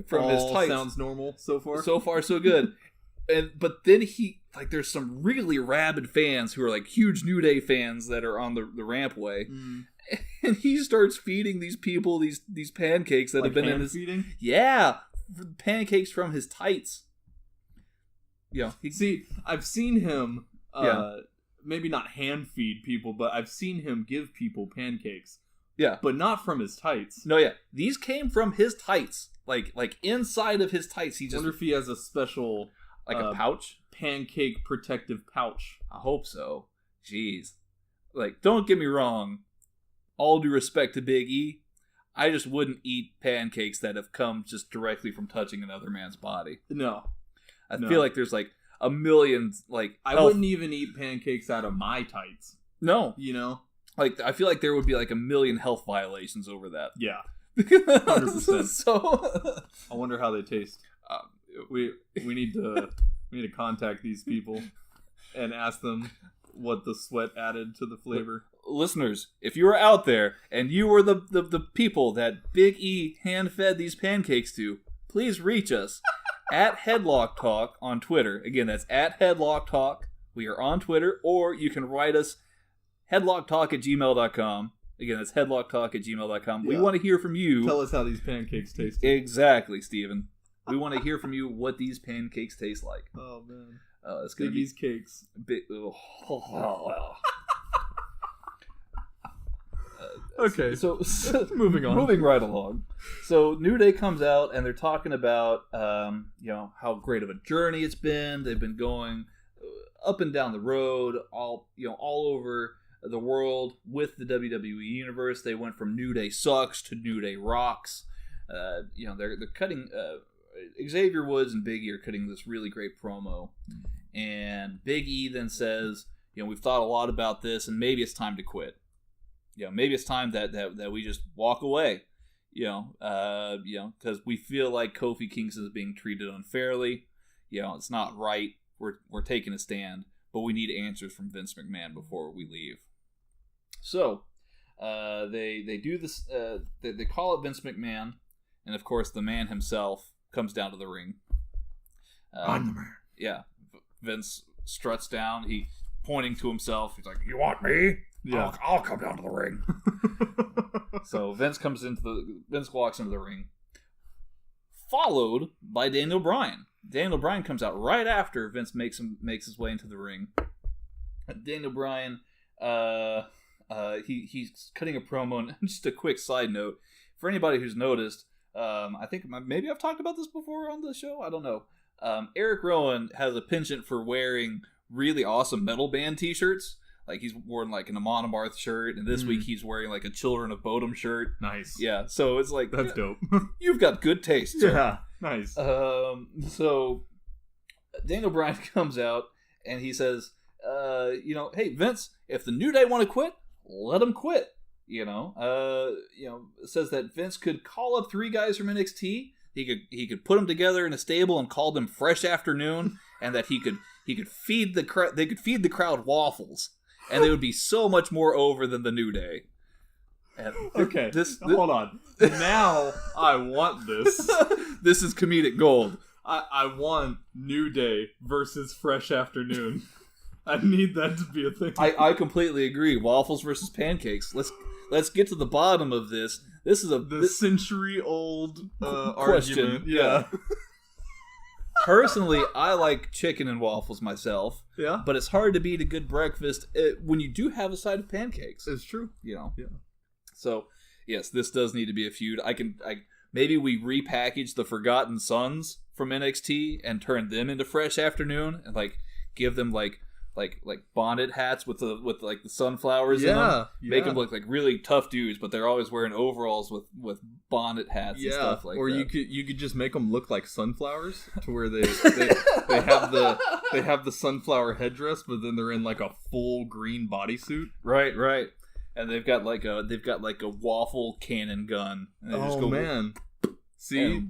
from his tights. Sounds normal so far. So far, so good. But then he there's some really rabid fans who are huge New Day fans that are on the rampway, and he starts feeding these people these pancakes that have been in his feeding. Yeah, pancakes from his tights. I've seen him maybe not hand feed people, but I've seen him give people pancakes. Yeah. But not from his tights. No, yeah. These came from his tights. Like inside of his tights. He just... I wonder if he has a special... a pouch? Pancake protective pouch. I hope so. Jeez. Don't get me wrong. All due respect to Big E, I just wouldn't eat pancakes that have come just directly from touching another man's body. No. I feel like there's a million I wouldn't even eat pancakes out of my tights. No. I feel like there would be a million health violations over that. Yeah. 100%. So I wonder how they taste. We need to contact these people and ask them what the sweat added to the flavor. Listeners, if you are out there and you were the people that Big E hand-fed these pancakes to, please reach us at Headlock Talk on Twitter. Again, that's at Headlock Talk. We are on Twitter, or you can write us headlocktalk@gmail.com. Again, that's headlocktalk@gmail.com. We want to hear from you. Tell us how these pancakes taste. Exactly, Steven. We want to hear from you what these pancakes taste like. Oh, man. It's gonna Biggie's cakes. Okay, so moving on. Moving right along. So New Day comes out and they're talking about how great of a journey it's been. They've been going up and down the road, all over the world with the WWE universe. They went from New Day sucks to New Day rocks. They're cutting. Xavier Woods and Big E are cutting this really great promo, and Big E then says, we've thought a lot about this, and maybe it's time to quit. Maybe it's time that we just walk away. Because we feel like Kofi Kingston is being treated unfairly. It's not right. We're taking a stand, but we need answers from Vince McMahon before we leave. So they do this. They call it Vince McMahon, and of course the man himself comes down to the ring. I'm the man. Yeah. Vince struts down. He pointing to himself. He's like, "You want me? Yeah. I'll come down to the ring." So Vince walks into the ring, followed by Daniel Bryan. Daniel Bryan comes out right after Vince makes his way into the ring. Daniel Bryan, he's cutting a promo. And just a quick side note for anybody who's noticed, I think maybe I've talked about this before on the show. I don't know. Eric Rowan has a penchant for wearing really awesome metal band t-shirts. Like, he's worn like an Amon Amarth shirt, and this week he's wearing like a Children of Bodom shirt. Nice. Yeah, so it's like, That's dope. You've got good taste, sir. Yeah, nice. So Daniel Bryan comes out and he says, hey Vince, if the New Day want to quit, let them quit. Says that Vince could call up 3 guys from NXT. He could put them together in a stable and call them Fresh Afternoon, and that he could feed the crowd. They could feed the crowd waffles, and they would be so much more over than the New Day. And Okay, hold on. Now I want this. This is comedic gold. I want New Day versus Fresh Afternoon. I need that to be a thing. I completely agree. Waffles versus pancakes. Let's get to the bottom of this. This is the century-old question. argument. Yeah. Personally, I like chicken and waffles myself. Yeah. But it's hard to beat a good breakfast when you do have a side of pancakes. It's true. Yeah. So, yes, this does need to be a feud. Maybe we repackage the Forgotten Sons from NXT and turn them into Fresh Afternoon and give them like bonnet hats with the sunflowers in them. Make them look like really tough dudes, but they're always wearing overalls with bonnet hats and stuff like that. Or you could just make them look like sunflowers, to where they have the sunflower headdress, but then they're in like a full green bodysuit. Right. And they've got like a waffle cannon gun. And they just go, man.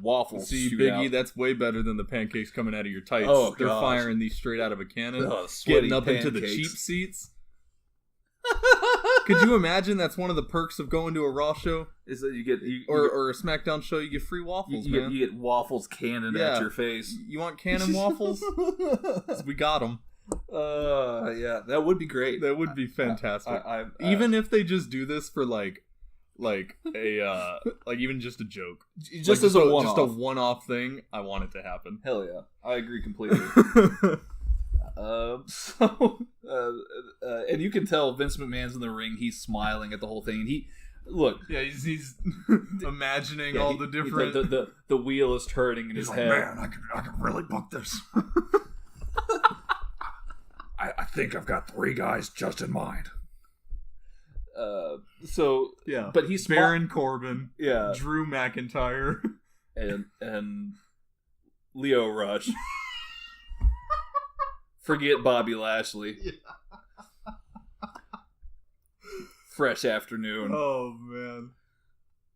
Waffles. See, shoot Biggie, out. that's way better than the pancakes coming out of your tights. Oh, they're gosh. firing these straight out of a cannon, Sweaty getting up into the pancakes. cheap seats. Could you imagine that's one of the perks of going to a Raw show? Is that you get Or a SmackDown show, you get free waffles, man. you get waffles cannon at your face. You want cannon waffles? 'Cause we got them. Yeah, that would be great. That would be fantastic. Even if they just do this for like a even just a joke, just as a one-off. just a one-off thing, I want it to happen. Hell yeah, I agree completely. And you can tell Vince McMahon's in the ring. He's smiling at the whole thing. And He's imagining all the different. The wheel is turning in his head. Man, I can really book this. I think I've got 3 guys just in mind. But he's Baron Corbin, yeah, Drew McIntyre, and Leo Rush. Forget Bobby Lashley. Yeah. Fresh Afternoon. Oh man,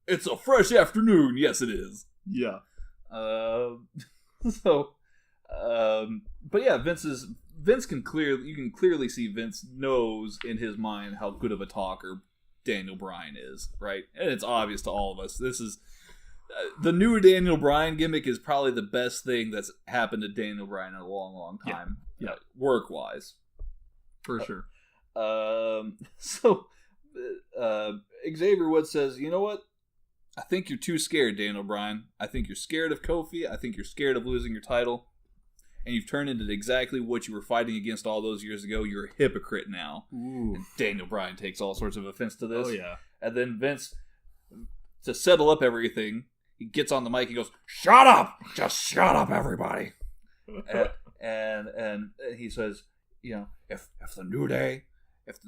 it's a fresh afternoon. Yes, it is. Yeah. But yeah, Vince can clearly see Vince knows in his mind how good of a talker Daniel Bryan is, right? And it's obvious to all of us. This is the new Daniel Bryan gimmick is probably the best thing that's happened to Daniel Bryan in a long, long time. Yeah. Work wise, For sure. Xavier Woods says, "You know what? I think you're too scared, Daniel Bryan. I think you're scared of Kofi. I think you're scared of losing your title. And you've turned into exactly what you were fighting against all those years ago. You're a hypocrite now." Ooh. And Daniel Bryan takes all sorts of offense to this. Oh yeah. And then Vince, to settle up everything, he gets on the mic. He goes, "Shut up! Just shut up, everybody!" and he says, if the New Day, if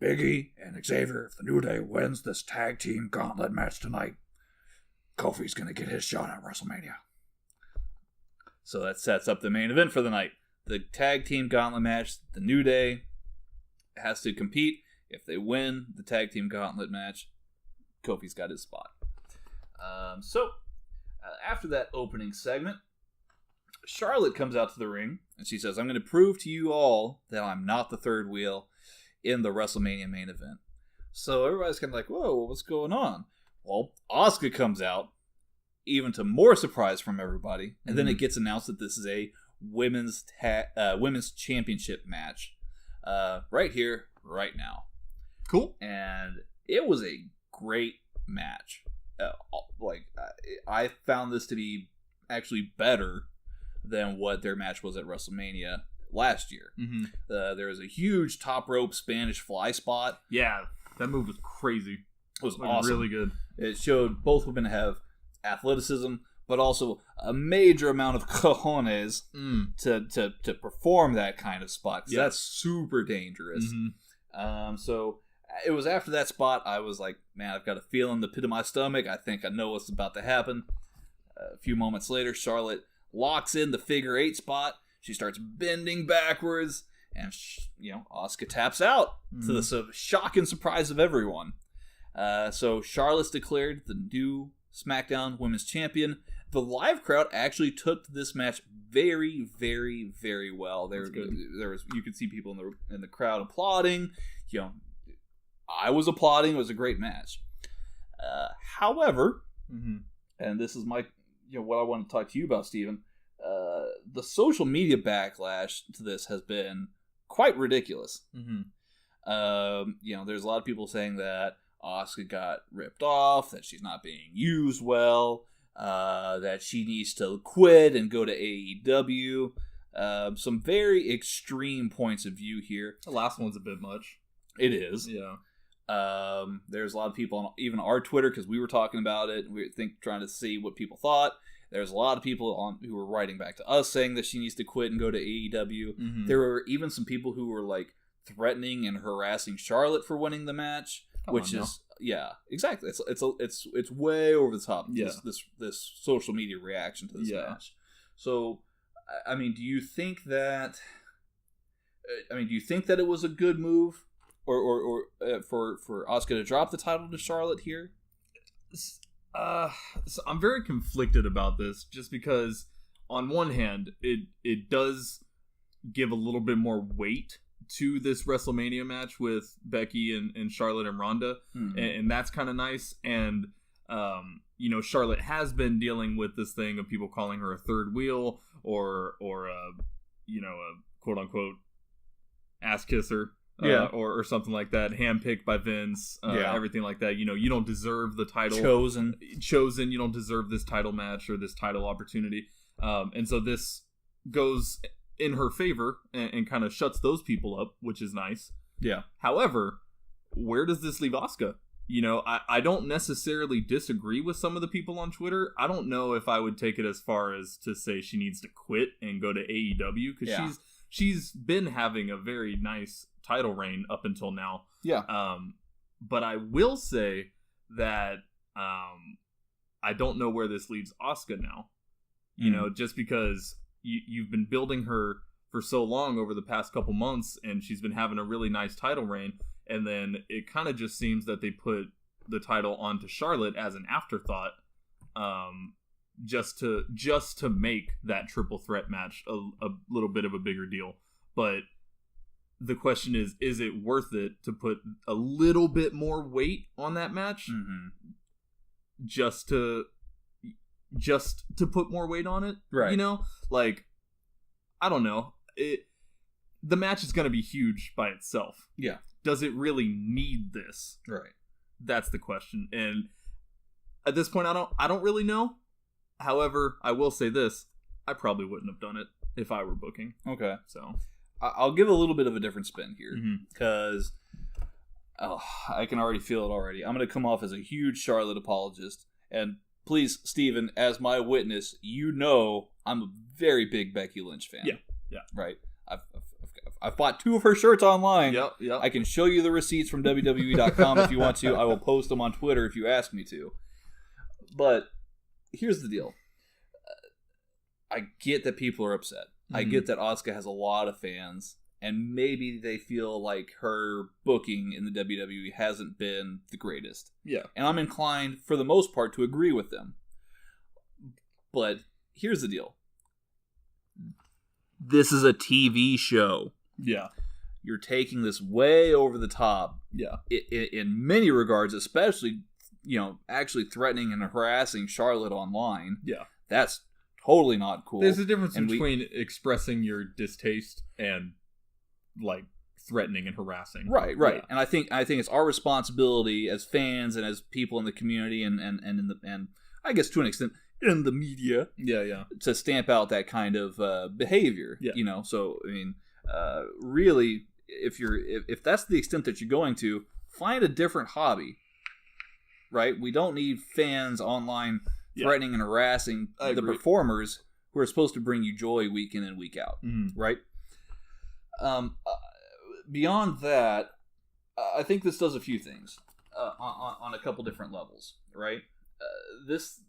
Biggie and Xavier, if the New Day wins this tag team gauntlet match tonight, Kofi's gonna get his shot at WrestleMania. So that sets up the main event for the night. The tag team gauntlet match. The New Day has to compete. If they win the tag team gauntlet match, Kofi's got his spot. After that opening segment, Charlotte comes out to the ring and she says, "I'm going to prove to you all that I'm not the third wheel in the WrestleMania main event." So everybody's kind of like, "Whoa, what's going on?" Well, Asuka comes out even to more surprise from everybody, and then it gets announced that this is a women's championship match right here, right now. Cool. And it was a great match. I found this to be actually better than what their match was at WrestleMania last year. There was a huge top rope Spanish fly spot. Yeah, that move was crazy. It was awesome. Really good. It showed both women have athleticism, but also a major amount of cojones to perform that kind of spot. Because that's super dangerous. So it was after that spot, I was like, man, I've got a feeling in the pit of my stomach. I think I know what's about to happen. A few moments later, Charlotte locks in the figure 8 spot. She starts bending backwards, and Asuka taps out to the shock and surprise of everyone. So Charlotte's declared the new SmackDown Women's Champion. The live crowd actually took this match very, very, very well. There was you could see people in the crowd applauding. I was applauding. It was a great match. However, and this is my what I want to talk to you about, Stephen. The social media backlash to this has been quite ridiculous. There's a lot of people saying that Asuka got ripped off, that she's not being used well, that she needs to quit and go to AEW. Some very extreme points of view here. The last one's a bit much. It is. Yeah. There's a lot of people on even our Twitter, because we were talking about it. We were trying to see what people thought. There's a lot of people who were writing back to us saying that she needs to quit and go to AEW. There were even some people who were like threatening and harassing Charlotte for winning the match, exactly. It's way over the top. This social media reaction to this match. So, I mean, do you think that it was a good move, or for Asuka to drop the title to Charlotte here? So I'm very conflicted about this, just because on one hand it does give a little bit more weight to this WrestleMania match with Becky and Charlotte and Ronda, and that's kind of nice. And Charlotte has been dealing with this thing of people calling her a third wheel or a quote unquote ass kisser. Or something like that, handpicked by Vince, everything like that. You don't deserve the title. Chosen. You don't deserve this title match or this title opportunity. And so this goes in her favor and kind of shuts those people up, which is nice. Yeah. However, where does this leave Asuka? I don't necessarily disagree with some of the people on Twitter. I don't know if I would take it as far as to say she needs to quit and go to AEW, because she's been having a very nice title reign up until now. Yeah. But I will say that I don't know where this leaves Asuka now. Just because you've been building her for so long over the past couple months, and she's been having a really nice title reign, and then it kind of just seems that they put the title onto Charlotte as an afterthought, just to make that triple threat match a little bit of a bigger deal. But the question is it worth it to put a little bit more weight on that match just to put more weight on it? Right. I don't know. The match is going to be huge by itself. Yeah. Does it really need this? Right. That's the question. And at this point, I don't really know. However, I will say this: I probably wouldn't have done it if I were booking. Okay. So I'll give a little bit of a different spin here, because I can already feel it already. I'm going to come off as a huge Charlotte apologist, and please, Stephen, as my witness, I'm a very big Becky Lynch fan. Yeah. Right. I've bought 2 of her shirts online. Yep. I can show you the receipts from WWE.com if you want to. I will post them on Twitter if you ask me to. But here's the deal. I get that people are upset. I get that Asuka has a lot of fans, and maybe they feel like her booking in the WWE hasn't been the greatest. Yeah. And I'm inclined, for the most part, to agree with them. But here's the deal. This is a TV show. Yeah. You're taking this way over the top. Yeah. In many regards, especially actually threatening and harassing Charlotte online. Yeah. That's totally not cool. There's a difference And between expressing your distaste and like threatening and harassing. Right. Yeah. And I think it's our responsibility as fans and as people in the community and I guess to an extent in the media. Yeah. To stamp out that kind of behavior. Yeah. So I mean, really, if that's the extent that you're going to, find a different hobby. Right? We don't need fans online threatening and harassing the performers who are supposed to bring you joy week in and week out. Right? Beyond that, I think this does a few things on a couple different levels. Right? This,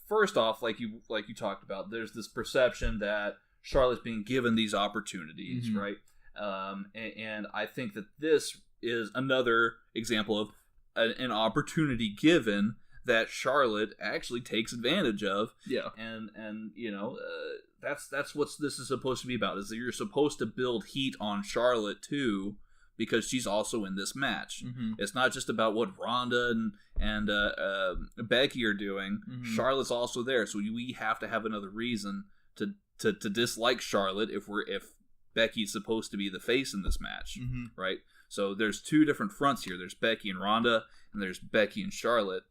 first off, like you talked about, there's this perception that Charlotte's being given these opportunities, right? And I think that this is another example of an opportunity given that Charlotte actually takes advantage of. Yeah. And that's what this is supposed to be about, is that you're supposed to build heat on Charlotte too, because she's also in this match. It's not just about what Ronda and Becky are doing. Charlotte's also there, so we have to have another reason to dislike Charlotte if Becky's supposed to be the face in this match, right? So there's two different fronts here. There's Becky and Ronda, and there's Becky and Charlotte.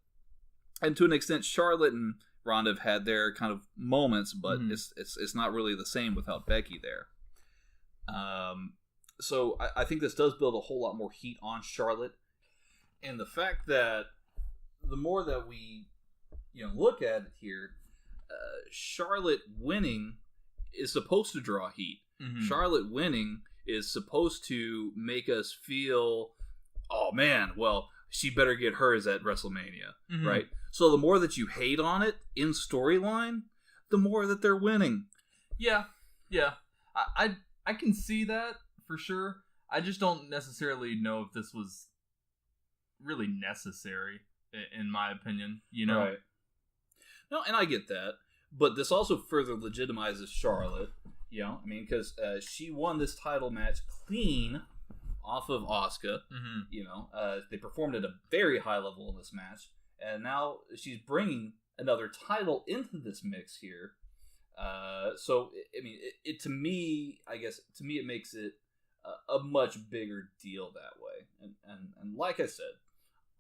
And to an extent, Charlotte and Ronda have had their kind of moments, but it's not really the same without Becky there. So I think this does build a whole lot more heat on Charlotte, and the fact that the more that we look at it here, Charlotte winning is supposed to draw heat. Charlotte winning is supposed to make us feel, oh man, well, she better get hers at WrestleMania, right? So the more that you hate on it in storyline, the more that they're winning. Yeah. I can see that for sure. I just don't necessarily know if this was really necessary, in my opinion. Right. No, and I get that, but this also further legitimizes Charlotte. Because she won this title match clean off of Asuka. They performed at a very high level in this match, and now she's bringing another title into this mix here. So to me, it makes it a much bigger deal that way. And like I said,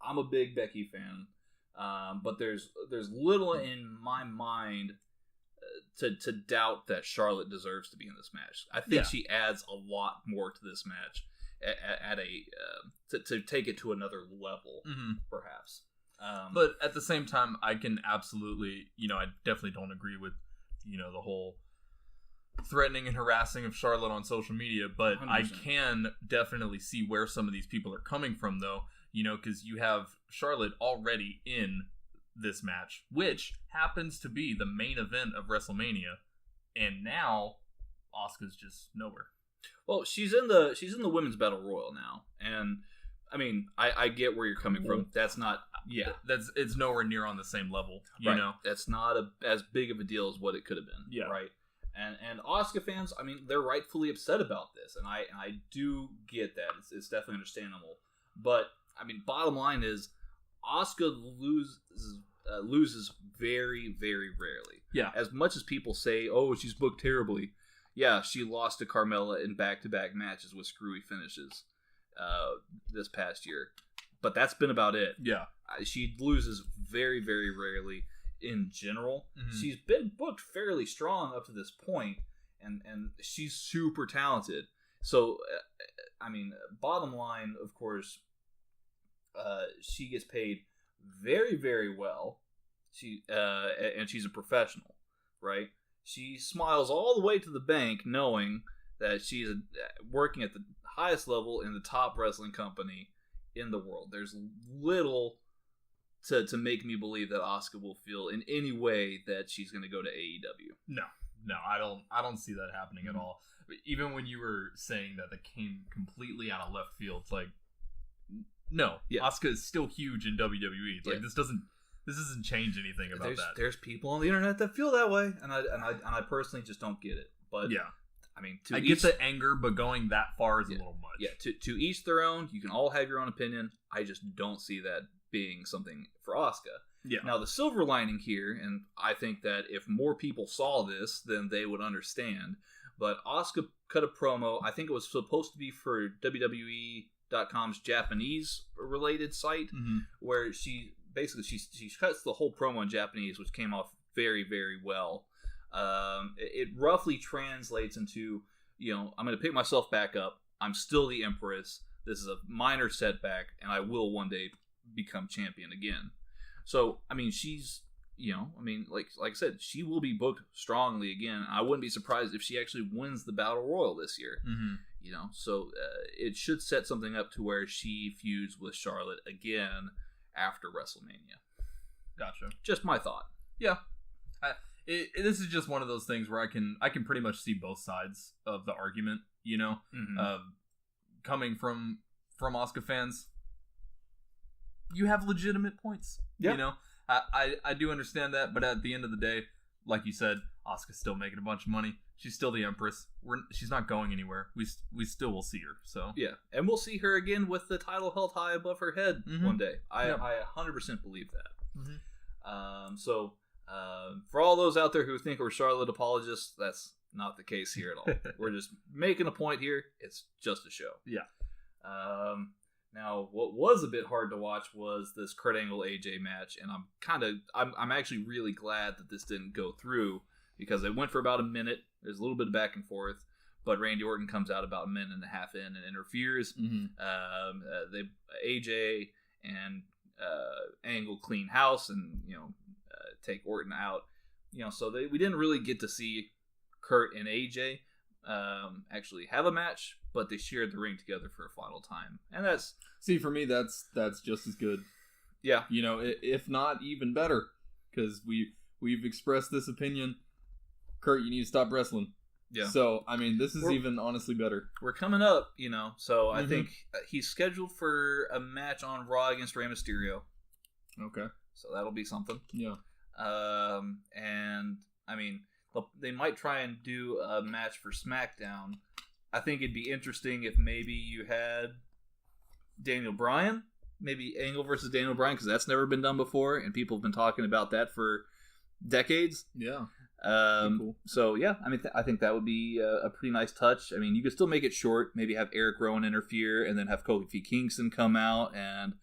I'm a big Becky fan, but there's little in my mind to doubt that Charlotte deserves to be in this match. I think she adds a lot more to this match to take it to another level, perhaps. But at the same time, I can absolutely, I definitely don't agree with, the whole threatening and harassing of Charlotte on social media, but 100%. I can definitely see where some of these people are coming from, though, because you have Charlotte already in this match, which happens to be the main event of WrestleMania, and now Asuka's just nowhere. Well, she's in the women's battle royal now, and I get where you're coming from. That's not, it's nowhere near on the same level, you know. That's not as big of a deal as what it could have been, right? And Asuka fans, they're rightfully upset about this, and I do get that. It's definitely understandable, but bottom line is, Asuka loses very, very rarely. Yeah. As much as people say, oh, she's booked terribly, she lost to Carmella in back-to-back matches with screwy finishes this past year. But that's been about it. Yeah. She loses very, very rarely in general. She's been booked fairly strong up to this point, and she's super talented. So, bottom line, of course, she gets paid very, very well. And she's a professional, right? She smiles all the way to the bank, knowing that she's working at the highest level in the top wrestling company in the world. There's little to make me believe that Asuka will feel in any way that she's going to go to AEW. No, I don't see that happening at all. Even when you were saying that came completely out of left field, it's like, no, Asuka is still huge in WWE. It's like this doesn't change anything about that. There's people on the internet that feel that way, and I personally just don't get it. But I get the anger, but going that far is a little much. Yeah, to each their own. You can all have your own opinion. I just don't see that being something for Asuka. Yeah. Now, the silver lining here, and I think that if more people saw this, then they would understand, but Asuka cut a promo, I think it was supposed to be for WWE.com's Japanese-related site, where she cuts the whole promo in Japanese, which came off very, very well. It roughly translates into, I'm going to pick myself back up. I'm still the Empress. This is a minor setback, and I will one day become champion again. So, I mean, she's, like I said, she will be booked strongly again. I wouldn't be surprised if she actually wins the Battle Royal this year. So it should set something up to where she feuds with Charlotte again after WrestleMania. Gotcha. Just my thought. Yeah. This is just one of those things where I can pretty much see both sides of the argument, coming from Asuka fans. You have legitimate points. Yeah. I do understand that, but at the end of the day, like you said, Asuka's still making a bunch of money. She's still the Empress. She's not going anywhere. We still will see her. So yeah, and we'll see her again with the title held high above her head one day. I 100% believe that. For all those out there who think we're Charlotte apologists, that's not the case here at all. We're just making a point here. It's just a show. Yeah. Now, what was a bit hard to watch was this Kurt Angle AJ match, and I'm actually really glad that this didn't go through, because it went for about a minute. There's a little bit of back and forth, but Randy Orton comes out about a minute and a half in and interferes. AJ and Angle clean house and take Orton out. So we didn't really get to see Kurt and AJ actually have a match, but they shared the ring together for a final time, and for me that's just as good. Yeah, if not even better, because we've expressed this opinion. Kurt, you need to stop wrestling. Yeah. So I mean, this is even honestly better. We're coming up, So I think he's scheduled for a match on Raw against Rey Mysterio. Okay. So that'll be something. Yeah. And I mean, they might try and do a match for SmackDown. I think it'd be interesting if maybe you had Daniel Bryan, maybe Angle versus Daniel Bryan, because that's never been done before, and people have been talking about that for decades. Yeah. Cool. So yeah, I mean, I think that would be a pretty nice touch. I mean, you could still make it short. Maybe have Eric Rowan interfere, and then have Kofi Kingston come out, and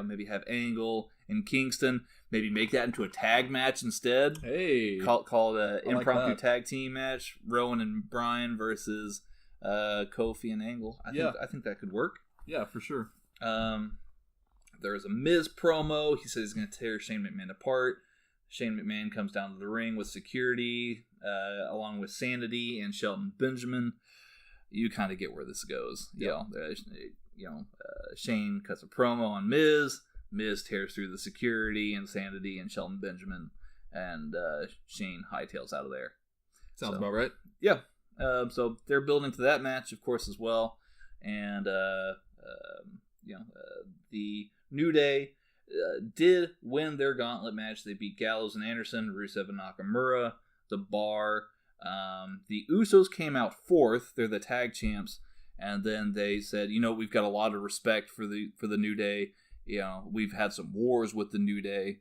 maybe have Angle and Kingston. Maybe make that into a tag match instead. Hey, call it an impromptu tag team match. Rowan and Bryan versus Kofi and Angle. I think that could work. Yeah, for sure. There's a Miz promo. He says he's going to tear Shane McMahon apart. Shane McMahon comes down to the ring with security, along with Sanity and Shelton Benjamin. You kind of get where this goes. Yep. Shane cuts a promo on Miz. Miz tears through the security and Sanity and Shelton Benjamin, and Shane hightails out of there. Sounds about right. Yeah. So they're building to that match, of course, as well. And the New Day did win their gauntlet match. They beat Gallows and Anderson, Rusev and Nakamura, The Bar. The Usos came out fourth. They're the tag champs. And then they said, we've got a lot of respect for the New Day. We've had some wars with the New Day.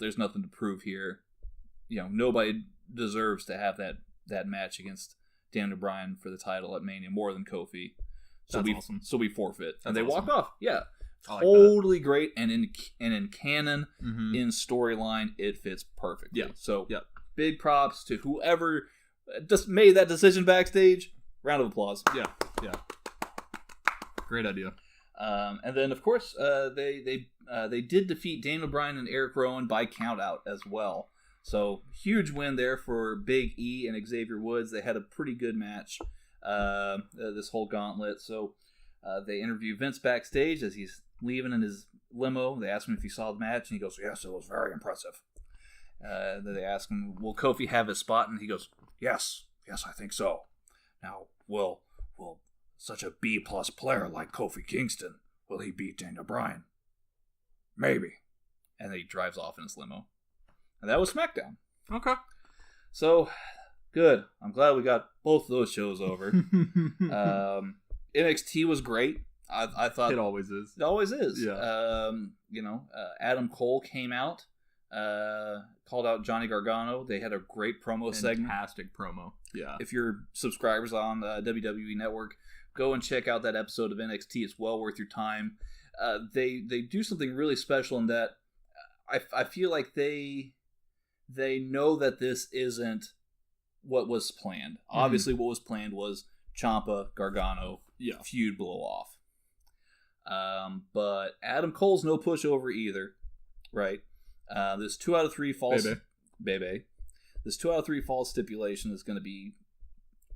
There's nothing to prove here. Nobody deserves to have that match against Daniel Bryan for the title at Mania more than Kofi. Awesome. So we forfeit. And they awesome. walk off. Yeah. Like great. And in canon, in storyline, it fits perfectly. Yeah. So big props to whoever just made that decision backstage. Round of applause. Yeah. Yeah. Great idea. And then, of course, they did defeat Daniel Bryan and Eric Rowan by countout as well. So huge win there for Big E and Xavier Woods. They had a pretty good match this whole gauntlet. So they interview Vince backstage as he's leaving in his limo. They ask him if he saw the match, and he goes, "Yes, it was very impressive." Then they ask him, "Will Kofi have his spot?" And he goes, "Yes, I think so. Now, will such a B-plus player like Kofi Kingston, will he beat Daniel Bryan? Maybe." And then he drives off in his limo. And that was SmackDown. Okay. So, good. I'm glad we got both of those shows over. NXT was great. I thought it always is. It always is. Yeah. Adam Cole came out, called out Johnny Gargano. They had a great promo segment. Fantastic promo. Yeah. If you're subscribers on WWE Network, go and check out that episode of NXT. It's well worth your time. They do something really special in that I feel like they know that this isn't what was planned. Mm-hmm. Obviously, what was planned was Ciampa, Gargano, feud blow off. But Adam Cole's no pushover either, right? This 2 out of 3 falls, baby. This 2 out of 3 falls stipulation is going to be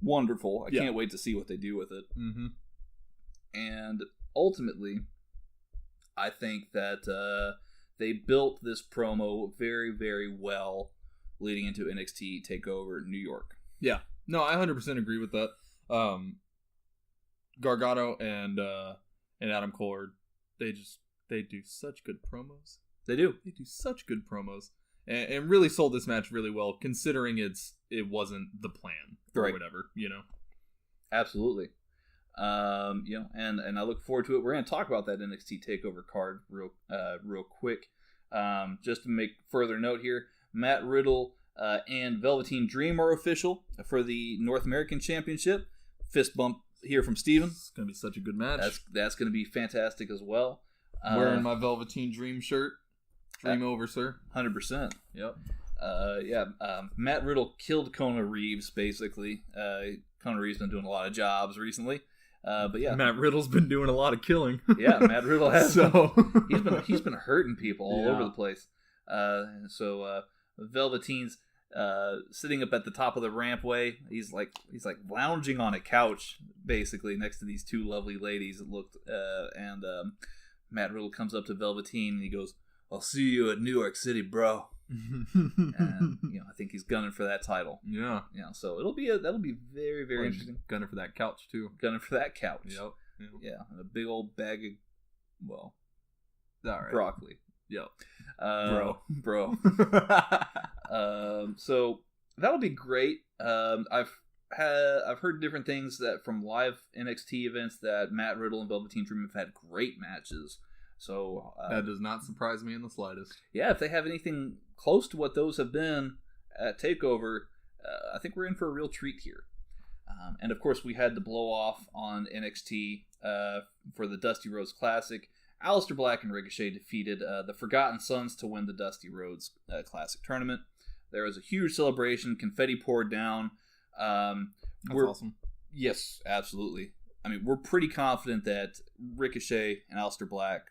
wonderful. I can't wait to see what they do with it. Mm-hmm. And ultimately, I think that they built this promo very, very well leading into NXT Takeover New York. Yeah, no, I 100% agree with that. Gargano and Adam Cole they do such good promos. They do such good promos, and really sold this match really well, considering it wasn't the plan or whatever, Absolutely. And I look forward to it. We're going to talk about that NXT Takeover card real quick. Just to make further note here, Matt Riddle and Velveteen Dream are official for the North American Championship. Fist bump here from Steven. It's going to be such a good match. That's going to be fantastic as well. Wearing my Velveteen Dream shirt. Dream over, sir. 100%. Yep. Matt Riddle killed Kona Reeves, basically. Kona Reeves been doing a lot of jobs recently. But yeah, Matt Riddle's been doing a lot of killing. Yeah, Matt Riddle has. He's been hurting people all over the place. Velveteen's sitting up at the top of the rampway. He's like lounging on a couch, basically next to these two lovely ladies. It looked, and Matt Riddle comes up to Velveteen and he goes, "I'll see you at New York City, bro." And I think he's gunning for that title. Yeah. So that'll be very, very interesting. Gunning for that couch too. Gunning for that couch. Yep. Yeah, and a big old bag of all right. broccoli. Yep. Bro. So that'll be great. I've heard different things that from live NXT events that Matt Riddle and Velveteen Dream have had great matches. So that does not surprise me in the slightest. Yeah, if they have anything close to what those have been at TakeOver, I think we're in for a real treat here. And of course, we had the blow off on NXT for the Dusty Rhodes Classic. Aleister Black and Ricochet defeated the Forgotten Sons to win the Dusty Rhodes Classic tournament. There was a huge celebration. Confetti poured down. That's awesome. Yes, absolutely. I mean, we're pretty confident that Ricochet and Aleister Black,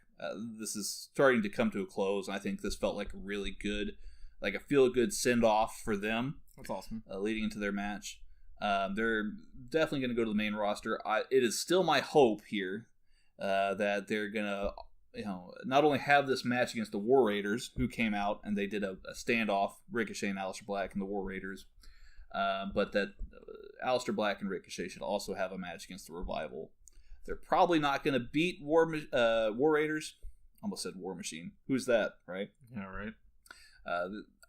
this is starting to come to a close. And I think this felt like a really good, like a feel-good send-off for them. That's awesome. Leading into their match. They're definitely going to go to the main roster. It is still my hope here that they're going to, not only have this match against the War Raiders, who came out and they did a standoff, Ricochet and Aleister Black and the War Raiders, but that Aleister Black and Ricochet should also have a match against the Revival. They're probably not going to beat War Raiders. Almost said War Machine. Who's that, right? Yeah, right.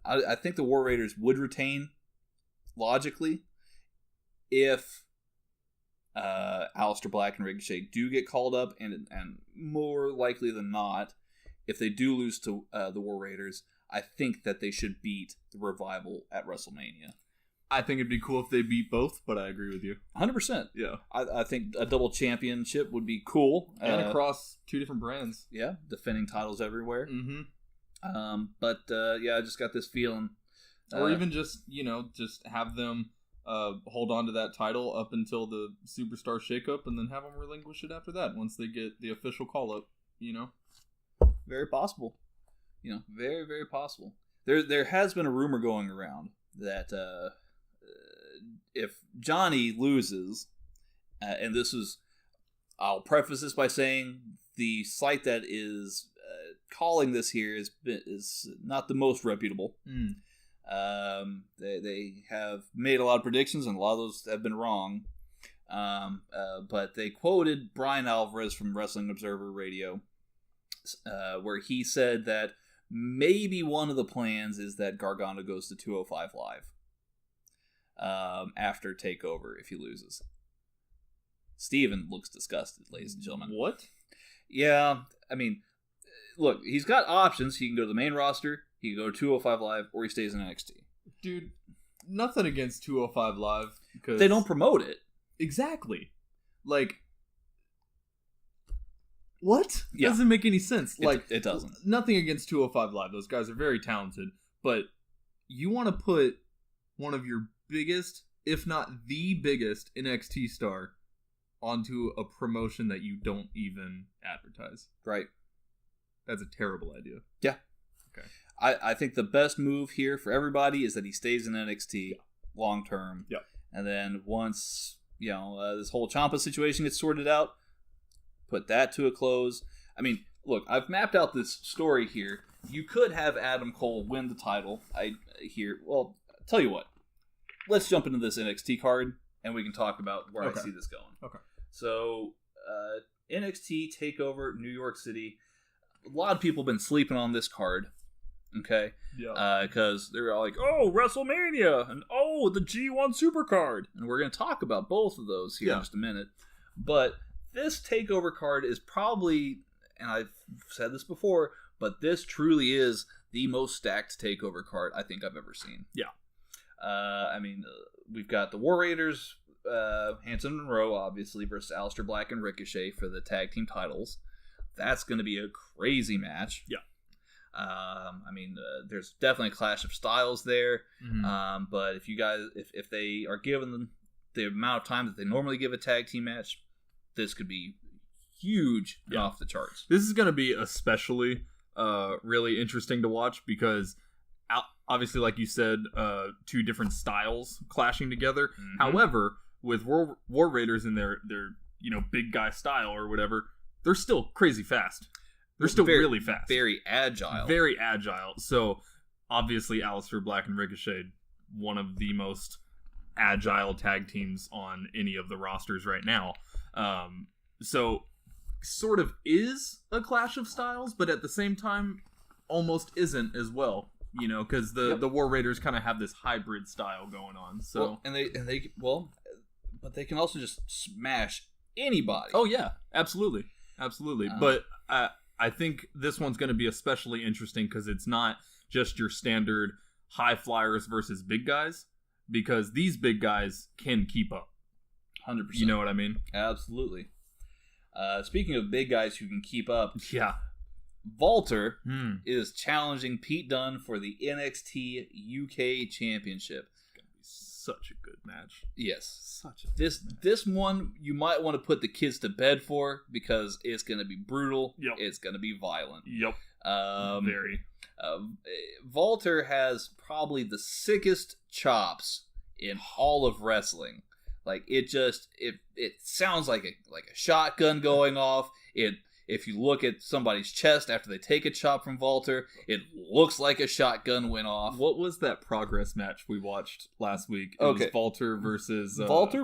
I think the War Raiders would retain, logically, if Aleister Black and Ricochet do get called up, and more likely than not, if they do lose to the War Raiders, I think that they should beat the Revival at WrestleMania. I think it'd be cool if they beat both, but I agree with you. 100%. Yeah. I think a double championship would be cool. And across two different brands. Yeah, defending titles everywhere. Mm-hmm. But I just got this feeling. Or even just have them hold on to that title up until the Superstar shakeup, and then have them relinquish it after that once they get the official call-up, Very possible. Very, very possible. There has been a rumor going around that if Johnny loses, and this is, I'll preface this by saying the site that is calling this here is not the most reputable. They have made a lot of predictions, and a lot of those have been wrong. But they quoted Bryan Alvarez from Wrestling Observer Radio, where he said that maybe one of the plans is that Gargano goes to 205 Live after TakeOver if he loses. Steven looks disgusted, ladies and gentlemen. What? Yeah, I mean, look, he's got options. He can go to the main roster, he can go to 205 Live, or he stays in NXT. Dude, nothing against 205 Live. Because they don't promote it. Exactly. Like, what? Yeah. Doesn't make any sense. It doesn't. Nothing against 205 Live. Those guys are very talented. But you want to put one of your biggest, if not the biggest, NXT star onto a promotion that you don't even advertise. Right. That's a terrible idea. Yeah. Okay. I think the best move here for everybody is that he stays in NXT long term. Yeah. And then once, this whole Ciampa situation gets sorted out, put that to a close. I mean, look, I've mapped out this story here. You could have Adam Cole win the title. Well, tell you what. Let's jump into this NXT card, and we can talk about where I see this going. Okay. So, NXT Takeover New York City. A lot of people have been sleeping on this card. Okay? Yeah. Because they're all like, oh, WrestleMania, and oh, the G1 Supercard. And we're going to talk about both of those here in just a minute. But this Takeover card is probably, and I've said this before, but this truly is the most stacked Takeover card I think I've ever seen. Yeah. We've got the War Raiders, Hanson and Rowe, obviously, versus Aleister Black and Ricochet for the tag team titles. That's going to be a crazy match. Yeah. There's definitely a clash of styles there. Mm-hmm. But if you guys, if they are given the amount of time that they normally give a tag team match, this could be huge and off the charts. This is going to be especially really interesting to watch because obviously, like you said, two different styles clashing together. Mm-hmm. However, with War Raiders in their big guy style or whatever, they're still crazy fast. They're still really fast. Very agile. Very agile. So, obviously, Aleister Black and Ricochet, one of the most agile tag teams on any of the rosters right now. So, sort of is a clash of styles, but at the same time, almost isn't as well. Because the War Raiders kind of have this hybrid style going on. So, but they can also just smash anybody. Oh yeah, absolutely. But I think this one's going to be especially interesting because it's not just your standard high flyers versus big guys, because these big guys can keep up. 100%. You know what I mean? Absolutely. Speaking of big guys who can keep up, yeah, Walter is challenging Pete Dunne for the NXT UK Championship. It's going to be such a good match. Yes. This one you might want to put the kids to bed for because it's going to be brutal. Yep. It's going to be violent. Yep. Very. Walter has probably the sickest chops in all of wrestling. Like it sounds like a shotgun going off. If you look at somebody's chest after they take a chop from Walter, it looks like a shotgun went off. What was that Progress match we watched last week? It was Walter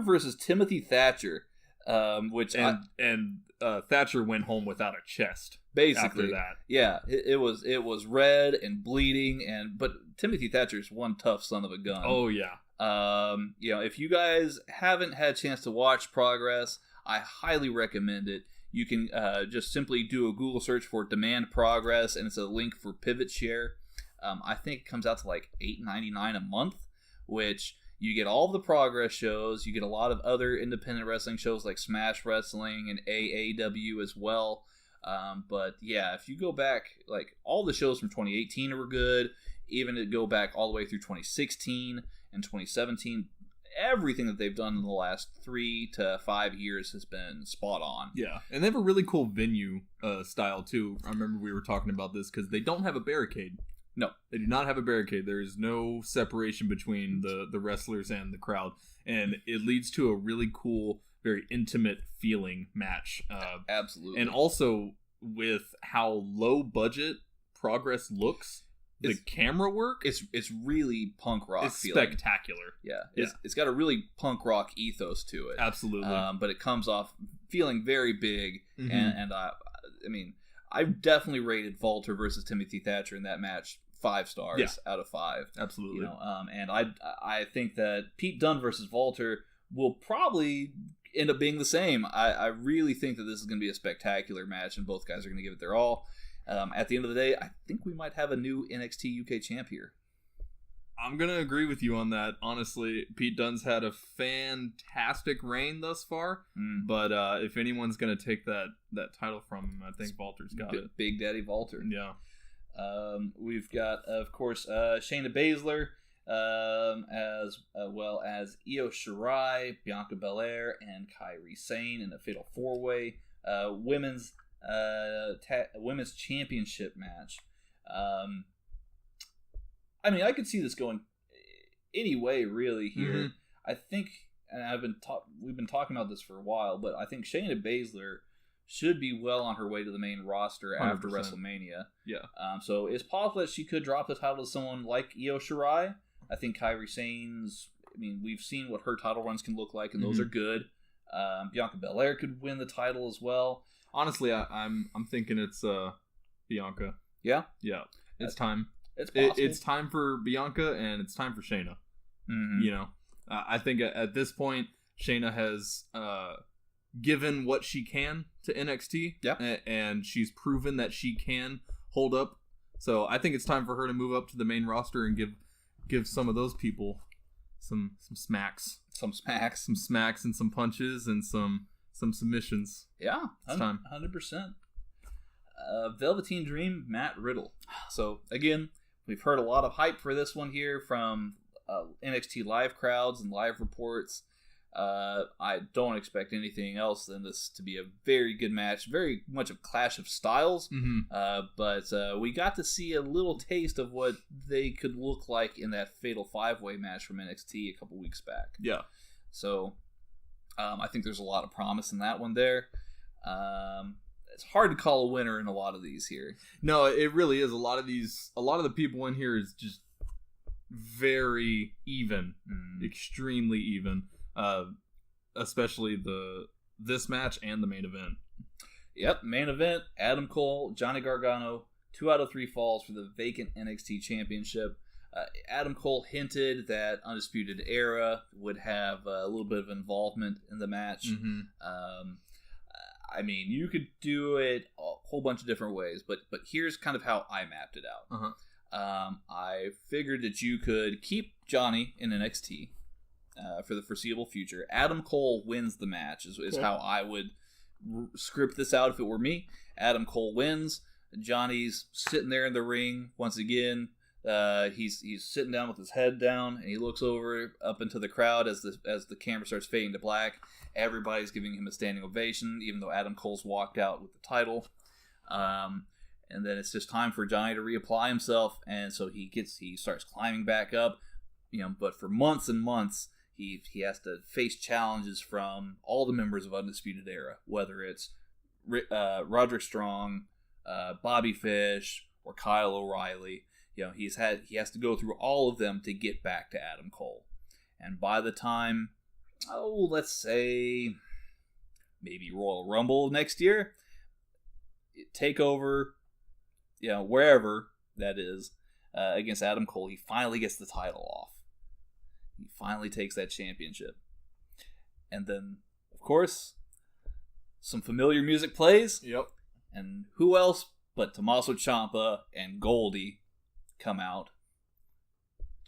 versus Timothy Thatcher, Thatcher went home without a chest. Basically, after that, yeah, it was red and bleeding, but Timothy Thatcher's one tough son of a gun. Oh yeah. If you guys haven't had a chance to watch Progress, I highly recommend it. You can just simply do a Google search for Demand Progress, and it's a link for Pivot Share. I think it comes out to like $8.99 a month, which you get all of the Progress shows. You get a lot of other independent wrestling shows like Smash Wrestling and AAW as well. But yeah, if you go back, like all the shows from 2018 were good. Even to go back all the way through 2016 and 2017, everything that they've done in the last 3 to 5 years has been spot on. Yeah, and they have a really cool venue style too. I remember we were talking about this because they don't have a barricade. No, they do not have a barricade. There is no separation between the wrestlers and the crowd, and it leads to a really cool, very intimate feeling match. Absolutely, and also with how low budget Progress looks. The camera work, it's really punk rock. It's feeling. Spectacular. Yeah, it's got a really punk rock ethos to it. Absolutely. But it comes off feeling very big, mm-hmm. and I definitely rated Walter versus Timothy Thatcher in that match 5 stars out of 5. Absolutely. And I think that Pete Dunne versus Walter will probably end up being the same. I really think that this is going to be a spectacular match, and both guys are going to give it their all. At the end of the day, I think we might have a new NXT UK champ here. I'm going to agree with you on that. Honestly, Pete Dunne's had a fantastic reign thus far, but if anyone's going to take that title from him, I think Walter's got it. Big Daddy Walter. Yeah. We've got, of course, Shayna Baszler, as well as Io Shirai, Bianca Belair, and Kairi Sane in a fatal 4-way women's championship match. I mean, I could see this going any way, really, here. Mm-hmm. I think, and we've been talking about this for a while, but I think Shayna Baszler should be well on her way to the main roster 100%. after WrestleMania. Yeah. So it's possible that she could drop the title to someone like Io Shirai. I think Kairi Sane's, I mean, we've seen what her title runs can look like, and those are good. Bianca Belair could win the title as well. Honestly, I'm thinking it's Bianca. Yeah? Yeah. It's time. It's possible. It's time for Bianca, and it's time for Shayna. Mm-hmm. You know, I think at this point, Shayna has given what she can to NXT. Yep. And she's proven that she can hold up. So I think it's time for her to move up to the main roster and give some of those people some smacks. Some smacks. Some smacks and some punches and some submissions. Yeah. It's time. 100%. Velveteen Dream, Matt Riddle. So, again, we've heard a lot of hype for this one here from NXT live crowds and live reports. I don't expect anything else than this to be a very good match. Very much a clash of styles. Mm-hmm. But we got to see a little taste of what they could look like in that Fatal 5-Way match from NXT a couple weeks back. Yeah. So, I think there's a lot of promise in that one there. It's hard to call a winner in a lot of these here. No, it really is. A lot of the people in here is just very even, extremely even. Especially this match and the main event. Yep, main event, Adam Cole, Johnny Gargano, 2 out of 3 falls for the vacant NXT Championship. Adam Cole hinted that Undisputed Era would have a little bit of involvement in the match. Mm-hmm. I mean, you could do it a whole bunch of different ways, but here's kind of how I mapped it out. Uh-huh. I figured that you could keep Johnny in NXT for the foreseeable future. Adam Cole wins the match is how I would script this out if it were me. Adam Cole wins. Johnny's sitting there in the ring once again. He's sitting down with his head down, and he looks over up into the crowd as the camera starts fading to black. Everybody's giving him a standing ovation, even though Adam Cole's walked out with the title. And then it's just time for Johnny to reapply himself, and so he starts climbing back up. You know, but for months and months, he has to face challenges from all the members of Undisputed Era, whether it's Roderick Strong, Bobby Fish, or Kyle O'Reilly. You know, he has to go through all of them to get back to Adam Cole. And by the time, let's say maybe Royal Rumble next year, Takeover, you know, wherever that is, against Adam Cole, he finally gets the title off. He finally takes that championship. And then, of course, some familiar music plays. Yep. And who else but Tommaso Ciampa and Goldie come out.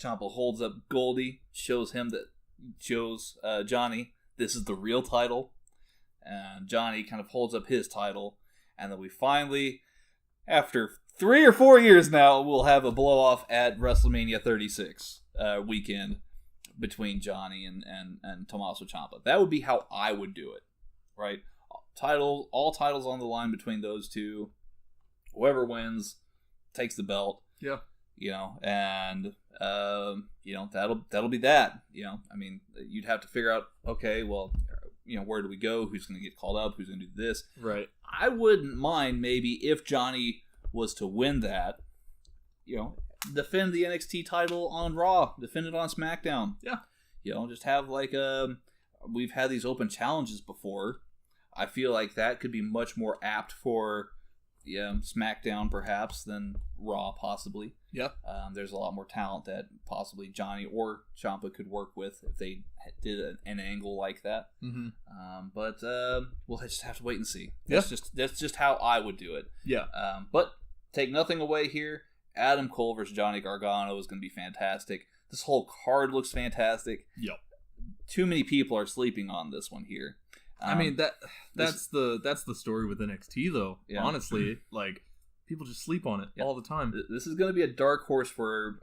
Ciampa holds up Goldie, shows Johnny this is the real title, and Johnny kind of holds up his title, and then we finally, after 3 or 4 years now, we'll have a blow off at WrestleMania 36 weekend between Johnny and Tommaso Ciampa. That would be how I would do it, right? All titles on the line between those two. Whoever wins takes the belt. Yeah. You know, and you know, that'll be that. You know, I mean, you'd have to figure out, okay, well, you know, where do we go? Who's going to get called up? Who's going to do this? Right. I wouldn't mind maybe if Johnny was to win that, you know, defend the NXT title on Raw, defend it on SmackDown. Yeah. You know, just have like we've had these open challenges before. I feel like that could be much more apt for SmackDown perhaps than Raw possibly. Yeah. There's a lot more talent that possibly Johnny or Ciampa could work with if they did an angle like that. Mm-hmm. But we'll just have to wait and see. Yeah. That's just how I would do it. Yeah. But take nothing away here. Adam Cole versus Johnny Gargano is going to be fantastic. This whole card looks fantastic. Yep. Too many people are sleeping on this one here. I mean that's the story with NXT though. Yeah. Honestly, like people just sleep on it all the time. This is going to be a dark horse for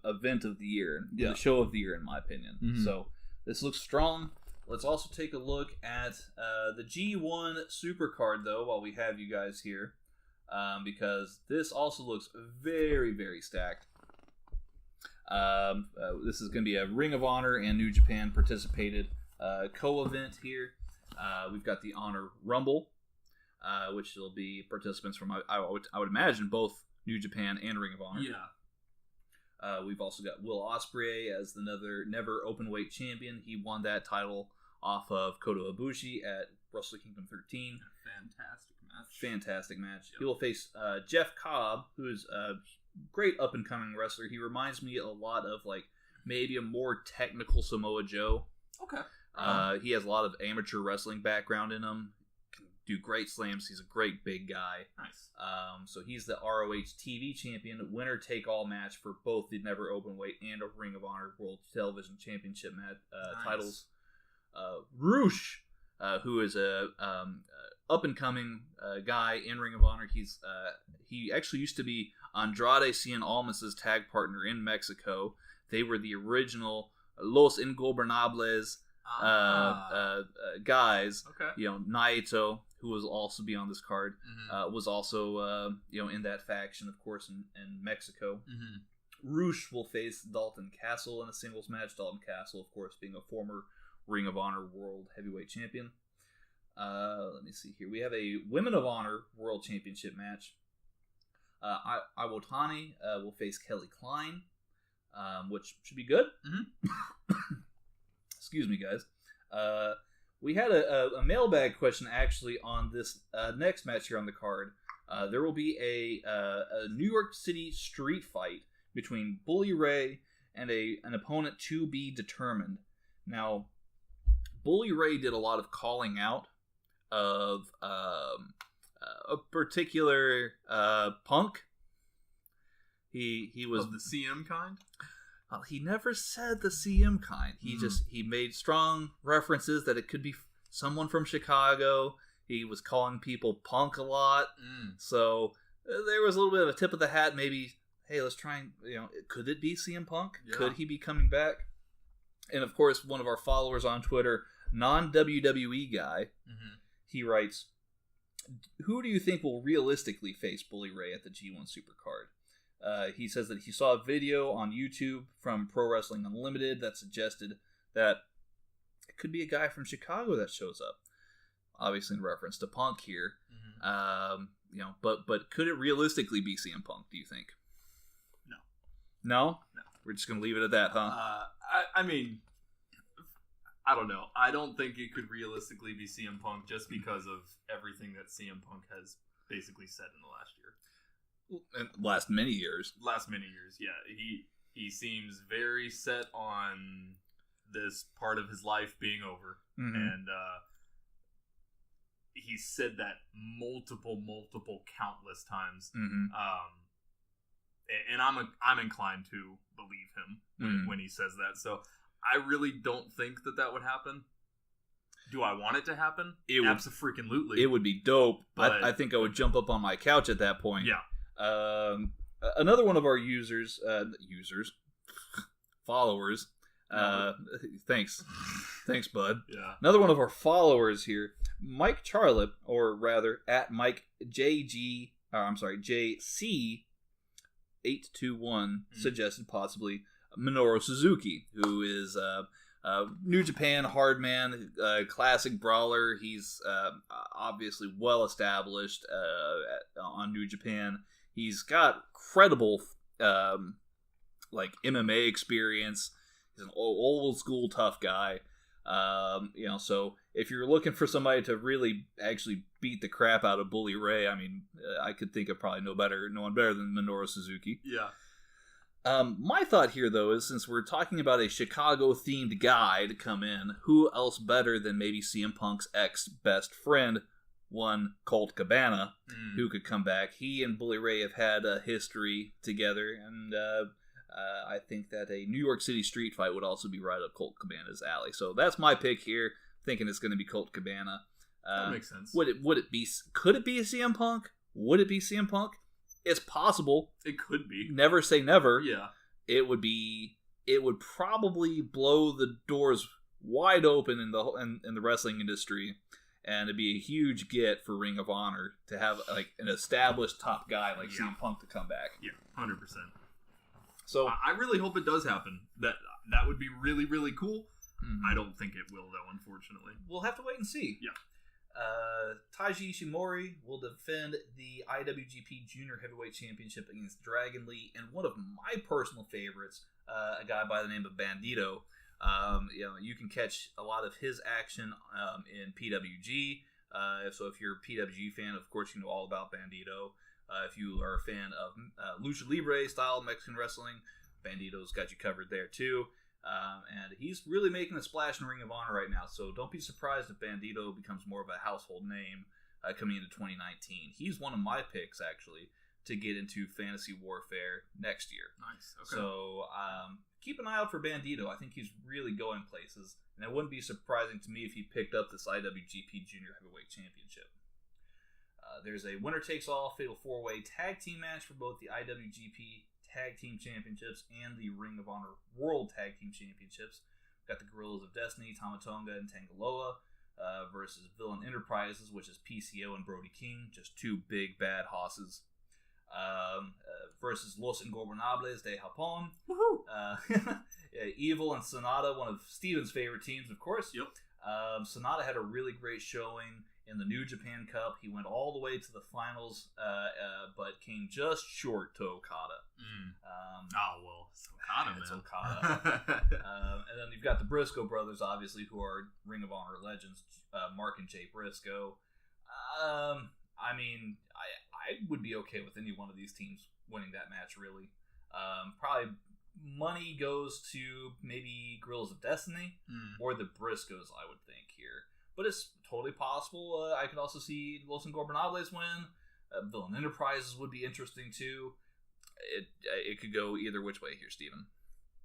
event of the year, the show of the year, in my opinion. Mm-hmm. So this looks strong. Let's also take a look at the G1 Supercard though, while we have you guys here, because this also looks very, very stacked. This is going to be a Ring of Honor and New Japan participated co-event here. We've got the Honor Rumble, which will be participants from, I would imagine, both New Japan and Ring of Honor. Yeah. We've also got Will Ospreay as another never openweight champion. He won that title off of Kota Ibushi at Wrestle Kingdom 13. Fantastic match. Yep. He will face Jeff Cobb, who is a great up-and-coming wrestler. He reminds me a lot of, like, maybe a more technical Samoa Joe. Okay. He has a lot of amateur wrestling background in him. Can do great slams. He's a great big guy. Nice. So he's the ROH TV champion, winner-take-all match for both the Never Openweight and a Ring of Honor World Television Championship titles. Roosh, who is a up-and-coming guy in Ring of Honor. He actually used to be Andrade Cien Almas' tag partner in Mexico. They were the original Los Ingobernables guys. Okay. You know, Naito, who will also be on this card, was also in that faction, of course, in Mexico. Mm-hmm. Roosh will face Dalton Castle in a singles match. Dalton Castle, of course, being a former Ring of Honor World Heavyweight Champion. Let me see here. We have a Women of Honor World Championship match. Iwotani will face Kelly Klein, which should be good. Mm-hmm. Excuse me, guys. We had a mailbag question actually on this next match here on the card. There will be a New York City street fight between Bully Ray and an opponent to be determined. Now, Bully Ray did a lot of calling out of a particular Punk. He was of the CM kind. He never said the CM kind. He made strong references that it could be someone from Chicago. He was calling people Punk a lot. So there was a little bit of a tip of the hat. Maybe, hey, let's try and, could it be CM Punk? Yeah. Could he be coming back? And of course, one of our followers on Twitter, non-WWE guy, he writes, who do you think will realistically face Bully Ray at the G1 Supercard? He says that he saw a video on YouTube from Pro Wrestling Unlimited that suggested that it could be a guy from Chicago that shows up. Obviously in reference to Punk here. But could it realistically be CM Punk, do you think? No. No? No. We're just going to leave it at that, huh? I mean, I don't know. I don't think it could realistically be CM Punk just because of everything that CM Punk has basically said in the last year. Last many years, yeah. He seems very set on this part of his life being over, and he said that multiple, countless times. And I'm inclined to believe him when he says that. So I really don't think that would happen. Do I want it to happen? Absolutely. It would be dope. But I think I would jump up on my couch at that point. Yeah. Another one of our followers. Thanks, bud. Yeah. Another one of our followers here, Mike Charlotte, or rather at Mike JC821, suggested possibly Minoru Suzuki, who is New Japan hard man, classic brawler. He's obviously well established on New Japan. He's got credible MMA experience. He's an old school tough guy. So if you're looking for somebody to really actually beat the crap out of Bully Ray, I mean, I could think of probably no one better than Minoru Suzuki. Yeah. My thought here, though, is since we're talking about a Chicago-themed guy to come in, who else better than maybe CM Punk's ex-best friend, one Colt Cabana, who could come back? He and Bully Ray have had a history together, and I think that a New York City street fight would also be right up Colt Cabana's alley. So that's my pick here, thinking it's going to be Colt Cabana. That makes sense. Could it be a CM Punk? Would it be CM Punk? It's possible. It could be. Never say never. Yeah. It would probably blow the doors wide open in the wrestling industry, and it'd be a huge get for Ring of Honor to have like an established top guy like CM Punk to come back. Yeah, 100%. So I really hope it does happen. That would be really, really cool. Mm-hmm. I don't think it will, though, unfortunately. We'll have to wait and see. Yeah. Taiji Ishimori will defend the IWGP Junior Heavyweight Championship against Dragon Lee, and one of my personal favorites, a guy by the name of Bandito. You can catch a lot of his action in PWG. So if you're a PWG fan, of course you know all about Bandito. If you are a fan of Lucha Libre style Mexican wrestling, Bandito's got you covered there too. And he's really making a splash in Ring of Honor right now, so don't be surprised if Bandito becomes more of a household name coming into 2019. He's one of my picks, actually, to get into Fantasy Warfare next year. Nice. Okay. So keep an eye out for Bandito. I think he's really going places, and it wouldn't be surprising to me if he picked up this IWGP Junior Heavyweight Championship. There's a winner-takes-all Fatal 4-Way Tag Team match for both the IWGP Tag Team Championships and the Ring of Honor World Tag Team Championships. We've got the Guerrillas of Destiny, Tamatonga, and Tangaloa versus Villain Enterprises, which is PCO and Brody King, just two big bad hosses. Versus Los Ingobernables de Japón. Evil and Sonata, one of Steven's favorite teams, of course. Yep. Sonata had a really great showing in the New Japan Cup. He went all the way to the finals, but came just short to Okada. It's Okada, It's man. Okada. And then you've got the Briscoe brothers, obviously, who are Ring of Honor legends, Mark and Jay Briscoe. I would be okay with any one of these teams winning that match, really. Probably money goes to maybe Guerrillas of Destiny or the Briscoes, I would think, here. But it's totally possible. I could also see Los Ingobernables win. Villain Enterprises would be interesting, too. It could go either which way here, Steven.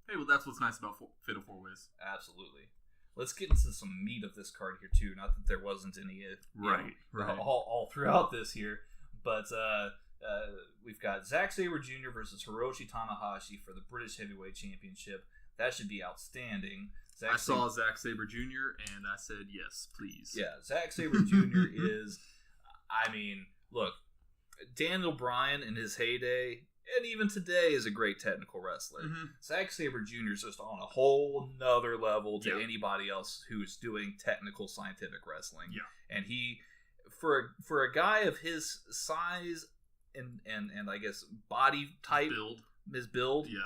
Hey, well, that's what's nice about Fatal 4-Ways. Absolutely. Let's get into some meat of this card here, too. Not that there wasn't any right. all throughout this here. But we've got Zack Sabre Jr. versus Hiroshi Tanahashi for the British Heavyweight Championship. That should be outstanding. I saw Zack Sabre Jr. and I said, yes, please. Yeah, Zack Sabre Jr. is, look, Daniel Bryan in his heyday, and even today, is a great technical wrestler. Mm-hmm. Zack Sabre Jr. is just on a whole nother level to anybody else who's doing technical scientific wrestling. Yeah. And he, for a guy of his size and I guess body type, his build, yeah.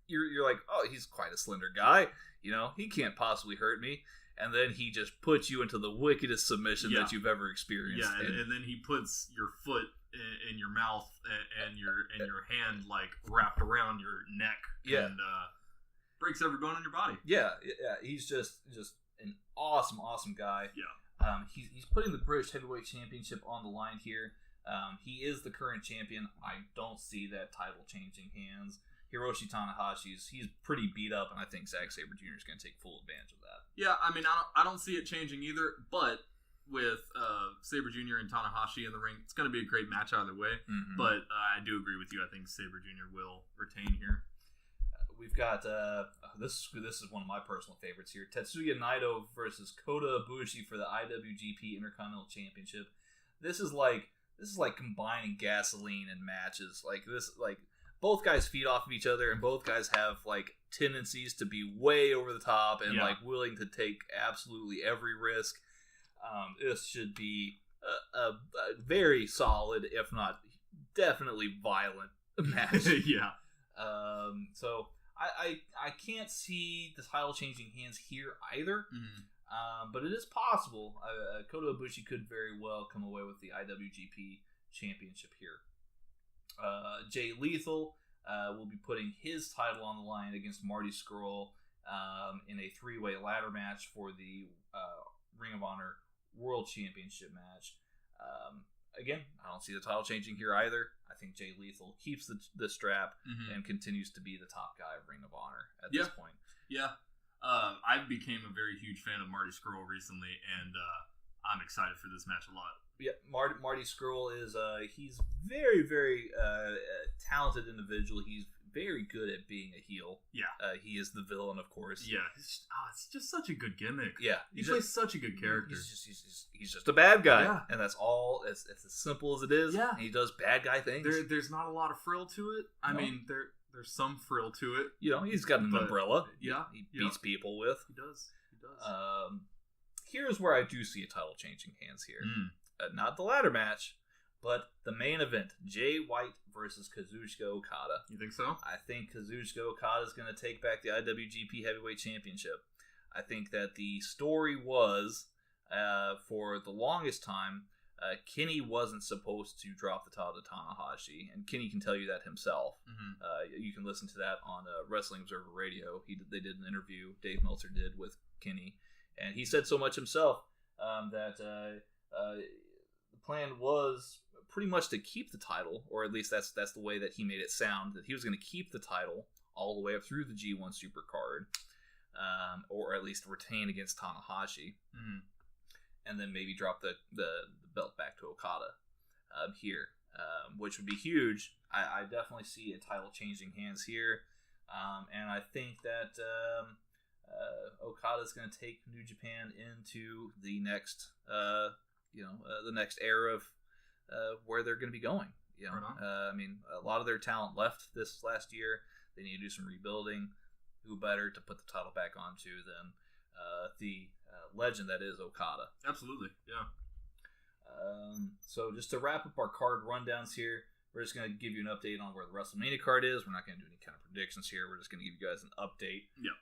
You're like, oh, he's quite a slender guy. He can't possibly hurt me. And then he just puts you into the wickedest submission that you've ever experienced. Yeah, and then he puts your foot in your mouth and your hand like wrapped around your neck. Yeah. And breaks every bone in your body. Yeah. He's just an awesome guy. Yeah. He's putting the British Heavyweight Championship on the line here. He is the current champion. I don't see that title changing hands. Hiroshi Tanahashi's he's pretty beat up, and I think Zack Sabre Jr. is going to take full advantage of that. Yeah, I don't see it changing either, but with Sabre Jr. and Tanahashi in the ring, it's going to be a great match either way, but I do agree with you. I think Sabre Jr. will retain here. We've got, this is one of my personal favorites here, Tetsuya Naito versus Kota Ibushi for the IWGP Intercontinental Championship. This is like combining gasoline and matches. Both guys feed off of each other, and both guys have tendencies to be way over the top and willing to take absolutely every risk. This should be a very solid, if not definitely violent match. Yeah. So I can't see the title changing hands here either. But it is possible. Kota Ibushi could very well come away with the IWGP Championship here. Jay Lethal will be putting his title on the line against Marty Scurll in a 3-way ladder match for the Ring of Honor World Championship match. Again, I don't see the title changing here either. I think Jay Lethal keeps the strap and continues to be the top guy of Ring of Honor at this point. Yeah. I became a very huge fan of Marty Scurll recently, and I'm excited for this match a lot. Yeah, Marty Scurll is he's very, very talented individual. He's very good at being a heel. Yeah. He is the villain, of course. Yeah. It's just such a good gimmick. Yeah. He plays such a good character. He's just a bad guy. Yeah. And that's all. It's as simple as it is. Yeah. And he does bad guy things. There's not a lot of frill to it. I mean, there's some frill to it. You know, he's got an umbrella. Yeah. He beats people with. He does. Here's where I do see a title changing hands here. Not the ladder match, but the main event, Jay White versus Kazuchika Okada. You think so? I think Kazuchika Okada is going to take back the IWGP Heavyweight Championship. I think that the story was, for the longest time, Kenny wasn't supposed to drop the title to Tanahashi, and Kenny can tell you that himself. You can listen to that on Wrestling Observer Radio. They did an interview, Dave Meltzer did, with Kenny, and he said so much himself that the plan was pretty much to keep the title, or at least that's the way that he made it sound, that he was going to keep the title all the way up through the G1 Supercard, or at least retain against Tanahashi, and then maybe drop the belt back to Okada here, which would be huge. I definitely see a title changing hands here, and I think that Okada's going to take New Japan into the next the next era of where they're going to be going. I mean, a lot of their talent left this last year. They need to do some rebuilding. Who better to put the title back onto than the legend that is Okada? Absolutely, yeah. So just to wrap up our card rundowns here, we're just going to give you an update on where the WrestleMania card is. We're not going to do any kind of predictions here. We're just going to give you guys an update. Yeah.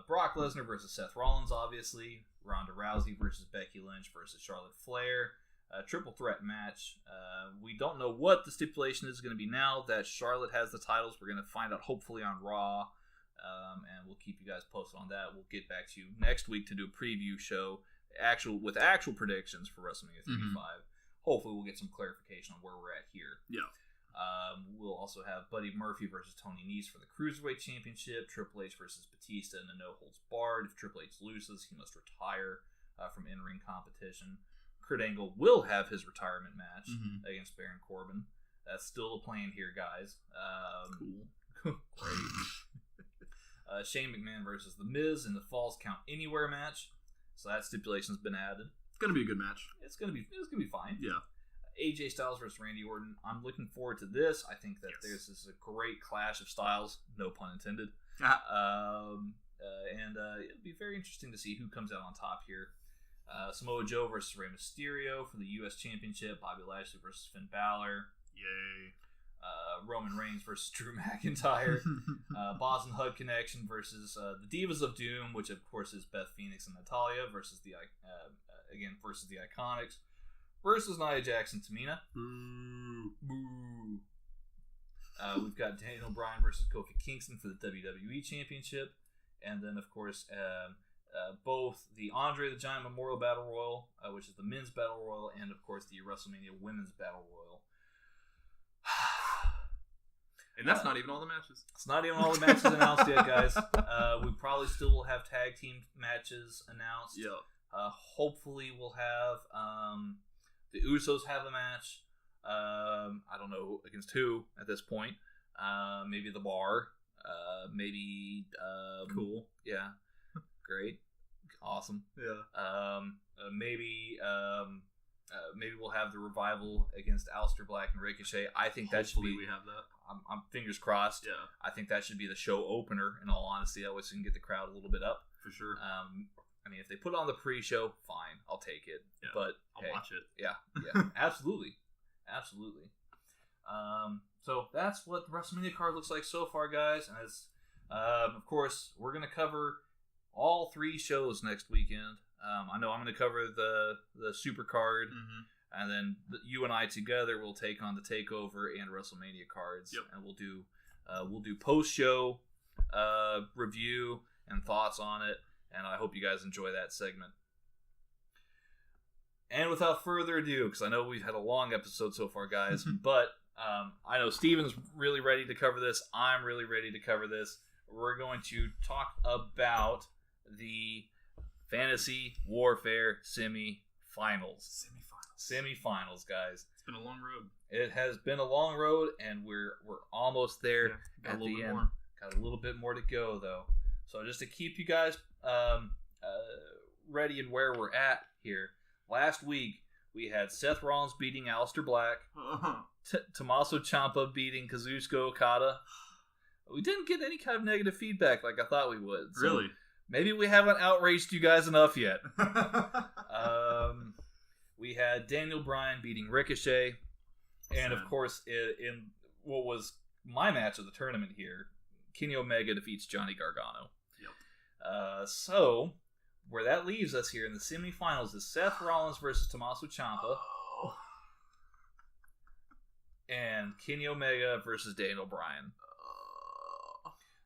Brock Lesnar versus Seth Rollins, obviously. Ronda Rousey versus Becky Lynch versus Charlotte Flair. Triple threat match. We don't know what the stipulation is going to be now that Charlotte has the titles. We're going to find out hopefully on Raw. And we'll keep you guys posted on that. We'll get back to you next week to do a preview show with actual predictions for WrestleMania 35. Hopefully we'll get some clarification on where we're at here. Yeah. We'll also have Buddy Murphy versus Tony Nese for the Cruiserweight Championship. Triple H versus Batista in a no holds barred. If Triple H loses, he must retire from in-ring competition. Kurt Angle will have his retirement match against Baron Corbin. That's still the plan here, guys. Cool. Great. Shane McMahon versus The Miz in the Falls Count Anywhere match. So that stipulation's been added. It's gonna be a good match. It's gonna be fine. Yeah. AJ Styles versus Randy Orton. I'm looking forward to this. I think that this is a great clash of styles, no pun intended. And it'll be very interesting to see who comes out on top here. Samoa Joe versus Rey Mysterio for the U.S. Championship. Bobby Lashley versus Finn Balor. Yay. Roman Reigns versus Drew McIntyre. Boss and Hug Connection versus the Divas of Doom, which of course is Beth Phoenix and Natalya versus the Iconics versus Nia Jax and Tamina. Boo. Boo. We've got Daniel Bryan versus Kofi Kingston for the WWE Championship, and then of course both the Andre the Giant Memorial Battle Royal, which is the men's battle royal, and of course the WrestleMania Women's Battle Royal. And that's not even all the matches. It's not even all the matches announced yet, guys. We probably still will have tag team matches announced. Yeah. Hopefully we'll have the Usos have a match. I don't know against who at this point. Maybe the Bar. Maybe cool. Yeah. Great. Awesome. Yeah. Maybe we'll have the Revival against Aleister Black and Ricochet. I think that should be. We have that. I'm fingers crossed. Yeah. I think that should be the show opener. In all honesty, that way so we can get the crowd a little bit up. For sure. I mean, if they put it on the pre-show, fine, I'll take it. Yeah, but I'll watch it. Yeah, absolutely. So that's what the WrestleMania card looks like so far, guys. And as of course, we're gonna cover all 3 shows next weekend. I know I'm gonna cover the Supercard, and then you and I together will take on the Takeover and WrestleMania cards, and we'll do We'll do post-show review and thoughts on it, and I hope you guys enjoy that segment. And without further ado, because I know we've had a long episode so far, guys, but I know Steven's really ready to cover this. I'm really ready to cover this. We're going to talk about the Fantasy Warfare semifinals. Semifinals, guys. It's been a long road. It has been a long road, and we're almost there at the end. More. Got a little bit more to go, though. So just to keep you guys ready and where we're at here, last week we had Seth Rollins beating Aleister Black, Tommaso Ciampa beating Kazuchika Okada. We didn't get any kind of negative feedback like I thought we would. So really? Maybe we haven't outraged you guys enough yet. We had Daniel Bryan beating Ricochet. And, of course, in what was my match of the tournament here, Kenny Omega defeats Johnny Gargano. Yep. So, where that leaves us here in the semifinals is Seth Rollins versus Tommaso Ciampa. Oh. And Kenny Omega versus Daniel Bryan.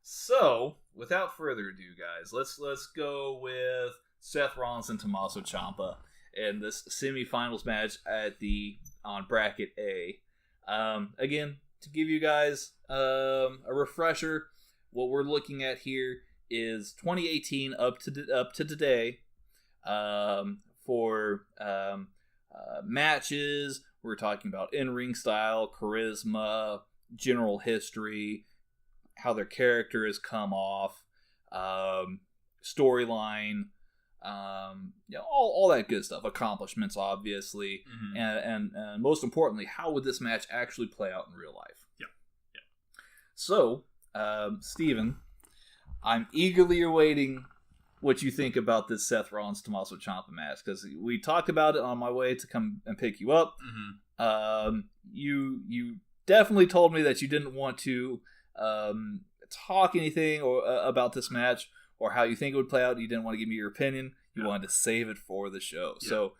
So, without further ado, guys, let's go with Seth Rollins and Tommaso Ciampa in this semifinals match on bracket A. Again, to give you guys a refresher, what we're looking at here is 2018 up to today for matches. We're talking about in-ring style, charisma, general history, how their character has come off, storyline, all that good stuff. Accomplishments, obviously, and most importantly, how would this match actually play out in real life? Yeah. So, Steven, I'm eagerly awaiting what you think about this Seth Rollins Tommaso Ciampa match, because we talked about it on my way to come and pick you up. You definitely told me that you didn't want to talk anything about this match or how you think it would play out. You didn't want to give me your opinion. You wanted to save it for the show. Yeah. So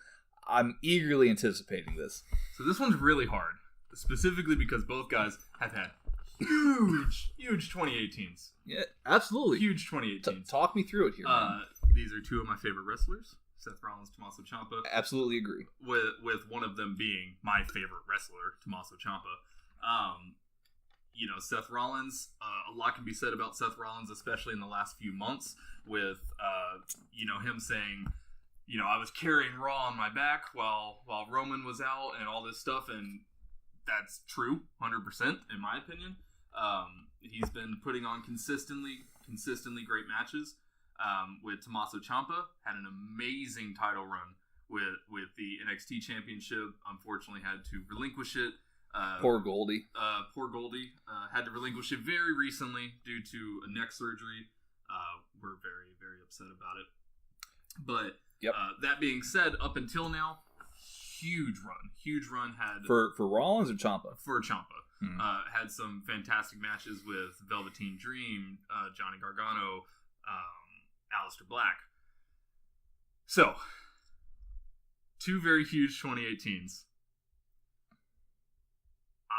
I'm eagerly anticipating this. So this one's really hard, specifically because both guys have had huge 2018s. Yeah, absolutely. Huge 2018s. Talk me through it here, man. These are two of my favorite wrestlers, Seth Rollins, Tommaso Ciampa. Absolutely agree. With one of them being my favorite wrestler, Tommaso Ciampa. Seth Rollins, a lot can be said about Seth Rollins, especially in the last few months with, him saying, I was carrying Raw on my back while Roman was out and all this stuff, and that's true, 100% in my opinion. He's been putting on consistently great matches. With Tommaso Ciampa, had an amazing title run with the NXT Championship. Unfortunately, had to relinquish it. Poor Goldie. Had to relinquish it very recently due to a neck surgery. We're very, very upset about it. But that being said, up until now, huge run had for Rollins or Ciampa? For Ciampa. Had some fantastic matches with Velveteen Dream, Johnny Gargano, Aleister Black. So, two very huge 2018s.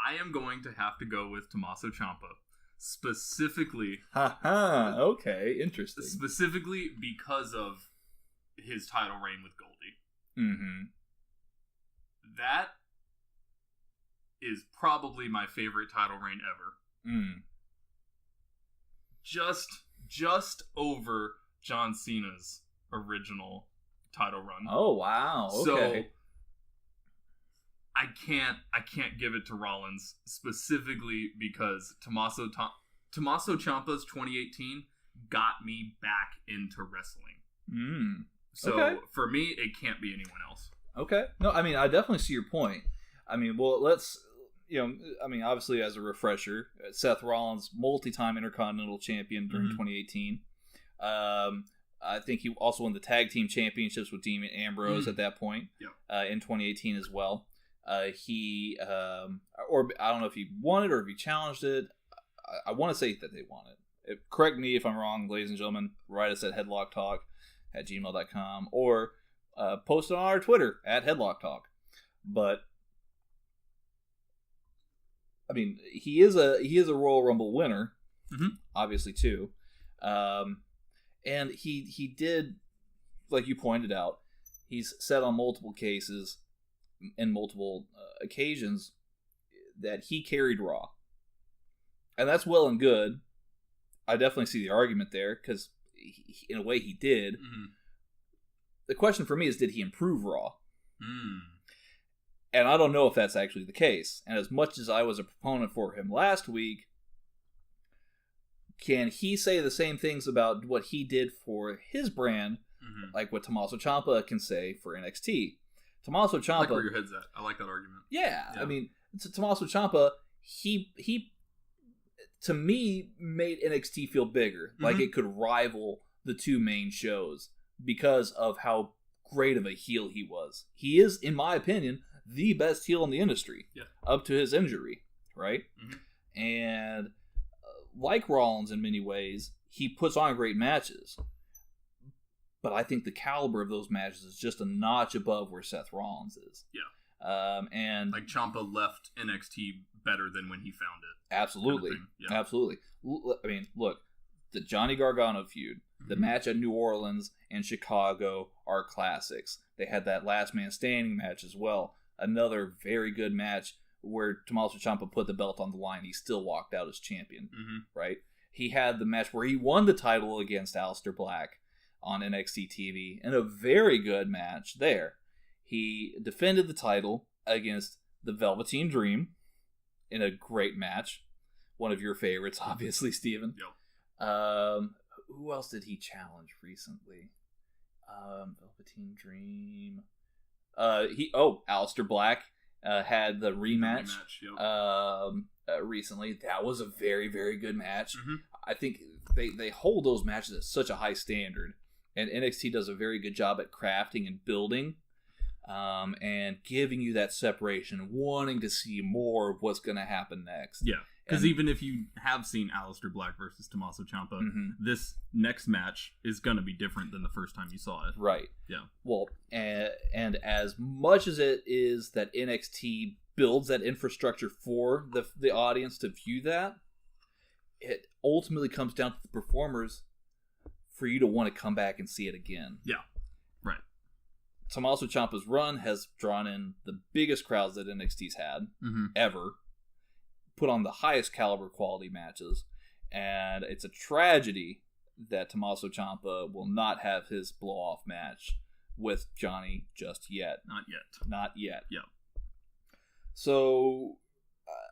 I am going to have to go with Tommaso Ciampa. Specifically... okay, interesting. Specifically because of his title reign with Goldie. That is probably my favorite title reign ever. Just over John Cena's original title run. Oh, wow. Okay. So I can't give it to Rollins, specifically because Tommaso Ciampa's 2018 got me back into wrestling. So for me, it can't be anyone else. Okay. No, I mean, I definitely see your point. I mean, well, obviously as a refresher, Seth Rollins, multi-time Intercontinental Champion during 2018. I think he also won the Tag Team Championships with Dean Ambrose at that point in 2018 as well. He, or I don't know if he won it or if he challenged it. I want to say that they won it. Correct me if I'm wrong, ladies and gentlemen. Write us at headlocktalk@gmail.com or post it on our Twitter at headlocktalk. But mean, he is a Royal Rumble winner, obviously too, and he did, like you pointed out, he's said on multiple cases and multiple occasions that he carried Raw, and that's well and good. I definitely see the argument there because in a way he did. Mm-hmm. The question for me is, did he improve Raw? And I don't know if that's actually the case. And as much as I was a proponent for him last week, can he say the same things about what he did for his brand, like what Tommaso Ciampa can say for NXT? Tommaso Ciampa... I like where your head's at. I like that argument. Yeah. I mean, Tommaso Ciampa, he to me, made NXT feel bigger. Like it could rival the two main shows because of how great of a heel he was. He is, in my opinion, the best heel in the industry up to his injury, right? And like Rollins in many ways, he puts on great matches. But I think the caliber of those matches is just a notch above where Seth Rollins is. And like Ciampa left NXT better than when he found it. Absolutely. Kind of absolutely. I mean, look, the Johnny Gargano feud, the match at New Orleans and Chicago are classics. They had that last man standing match as well. Another very good match where Tommaso Ciampa put the belt on the line. He still walked out as champion, right? He had the match where he won the title against Aleister Black on NXT TV in a very good match there. He defended the title against the Velveteen Dream in a great match. One of your favorites, obviously, Stephen. Who else did he challenge recently? Velveteen Dream. Aleister Black had the rematch recently. That was a very, very good match. I think they hold those matches at such a high standard, and NXT does a very good job at crafting and building, and giving you that separation, wanting to see more of what's going to happen next. Because even if you have seen Aleister Black versus Tommaso Ciampa, this next match is going to be different than the first time you saw it. Right. Well, and as much as it is that NXT builds that infrastructure for the audience to view that, it ultimately comes down to the performers for you to want to come back and see it again. Right. Tommaso Ciampa's run has drawn in the biggest crowds that NXT's had ever. Put on the highest caliber quality matches, and it's a tragedy that Tommaso Ciampa will not have his blow-off match with Johnny just yet. Not yet. So,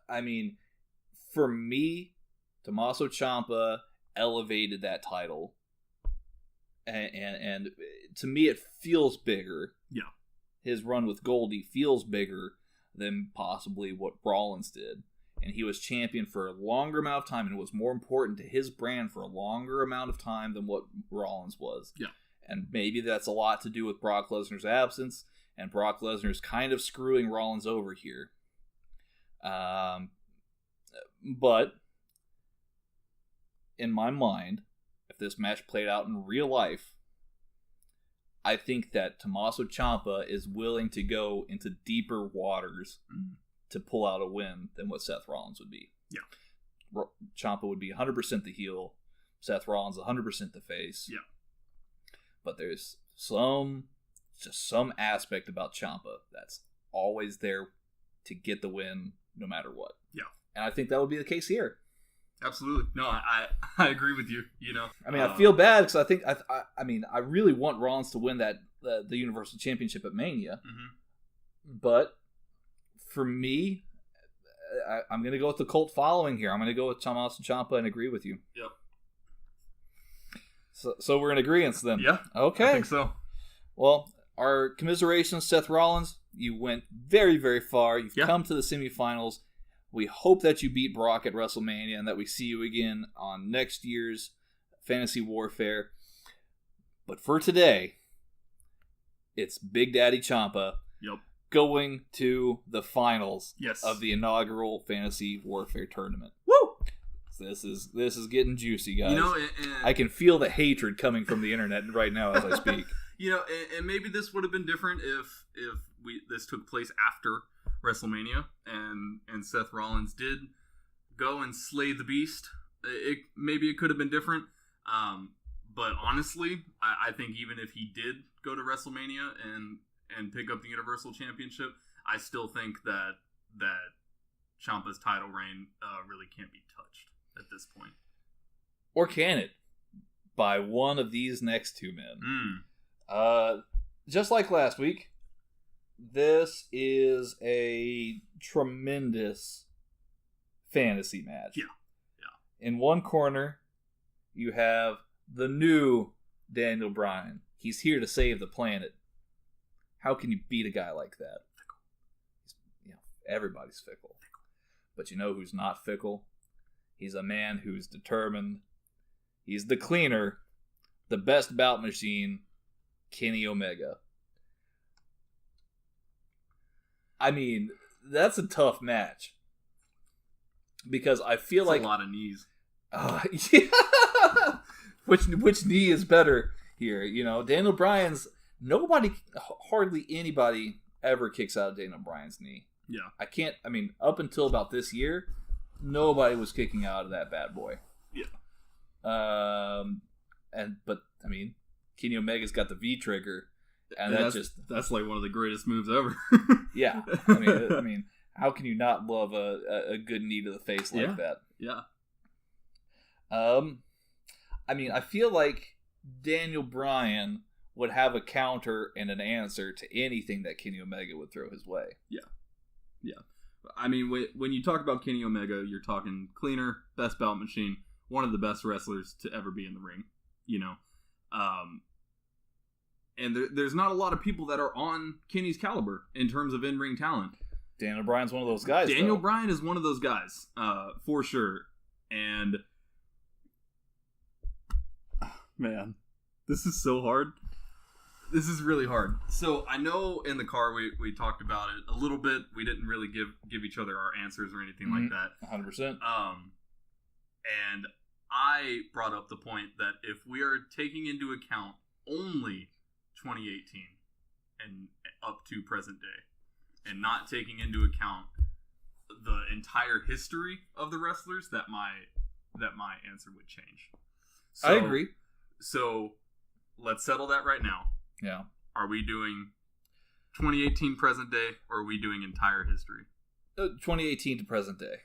I mean, for me, Tommaso Ciampa elevated that title, and to me it feels bigger. His run with Goldie feels bigger than possibly what Rollins did. And he was champion for a longer amount of time, and it was more important to his brand for a longer amount of time than what Rollins was. And maybe that's a lot to do with Brock Lesnar's absence, and Brock Lesnar's kind of screwing Rollins over here. But in my mind, if this match played out in real life, I think that Tommaso Ciampa is willing to go into deeper waters to pull out a win than what Seth Rollins would be. Ciampa would be 100% the heel. Seth Rollins 100% the face. But there's some aspect about Ciampa that's always there to get the win no matter what. And I think that would be the case here. Absolutely. No, I agree with you. I mean, I feel bad because I think I really want Rollins to win that the Universal Championship at Mania. But for me, I'm going to go with the cult following here. I'm going to go with Tommaso Ciampa and agree with you. So we're in agreement then. Okay. I think so. Well, our commiserations, Seth Rollins. You went very, very far. You've come to the semifinals. We hope that you beat Brock at WrestleMania and that we see you again on next year's Fantasy Warfare. But for today, it's Big Daddy Ciampa. Going to the finals of the inaugural Fantasy Warfare tournament. Woo! This is getting juicy, guys. I can feel the hatred coming from the internet right now as I speak. And maybe this would have been different if this took place after WrestleMania, and Seth Rollins did go and slay the beast. Maybe it could have been different, but honestly, I think even if he did go to WrestleMania and pick up the Universal Championship, I still think that Ciampa's title reign really can't be touched at this point. Or can it? By one of these next two men. Just like last week, this is a tremendous fantasy match. Yeah. In one corner, you have the new Daniel Bryan. He's here to save the planet. How can you beat a guy like that? Everybody's fickle. But you know who's not fickle? He's a man who's determined. He's the cleaner, the best bout machine, Kenny Omega. I mean, that's a tough match. Because I feel like a lot of knees. Yeah. Which knee is better here? You know, Daniel Bryan's, hardly anybody ever kicks out of Daniel Bryan's knee. Yeah. Up until about this year, nobody was kicking out of that bad boy. Yeah. Kenny Omega's got the V trigger, and that's like one of the greatest moves ever. Yeah. How can you not love a good knee to the face like that? Yeah. I feel like Daniel Bryan would have a counter and an answer to anything that Kenny Omega would throw his way. Yeah. I mean, when you talk about Kenny Omega, you're talking cleaner, best bout machine, one of the best wrestlers to ever be in the ring, you know. And there's not a lot of people that are on Kenny's caliber in terms of in-ring talent. Daniel Bryan's one of those guys. Daniel Bryan is one of those guys, for sure. And man, this is so hard. This is really hard. So I know in the car we talked about it a little bit. We didn't really give each other our answers or anything like that. 100%. And I brought up the point that if we are taking into account only 2018 and up to present day, and not taking into account the entire history of the wrestlers, that my answer would change. So, I agree. So let's settle that right now. Yeah. Are we doing 2018 present day, or are we doing entire history? 2018 to present day.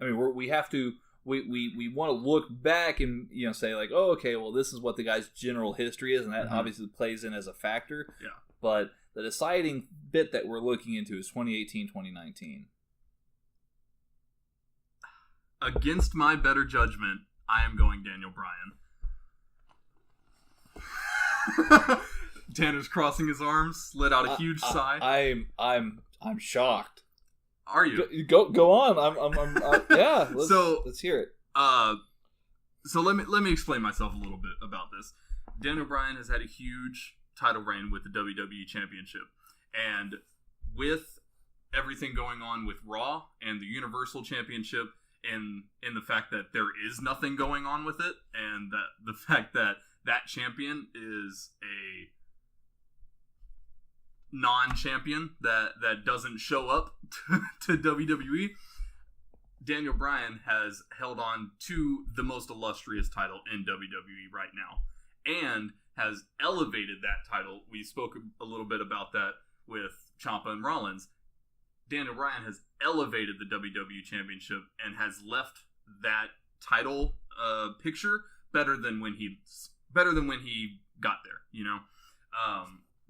I mean, we have to. We want to look back and say like, oh, okay, well, this is what the guy's general history is, and that obviously plays in as a factor. Yeah. But the deciding bit that we're looking into is 2018, 2019. Against my better judgment, I am going Daniel Bryan. Tanner's crossing his arms, let out a huge sigh. I'm shocked. Are you? Go on. Yeah. Let's hear it. So let me explain myself a little bit about this. Daniel Bryan has had a huge title reign with the WWE Championship, and with everything going on with Raw and the Universal Championship, and in the fact that there is nothing going on with it, and that the fact that champion is a non-champion that doesn't show up to WWE, Daniel Bryan has held on to the most illustrious title in WWE right now, and has elevated that title. We spoke a little bit about that with Ciampa and Rollins. Daniel Bryan has elevated the WWE Championship and has left that title picture better than when he got there. You know,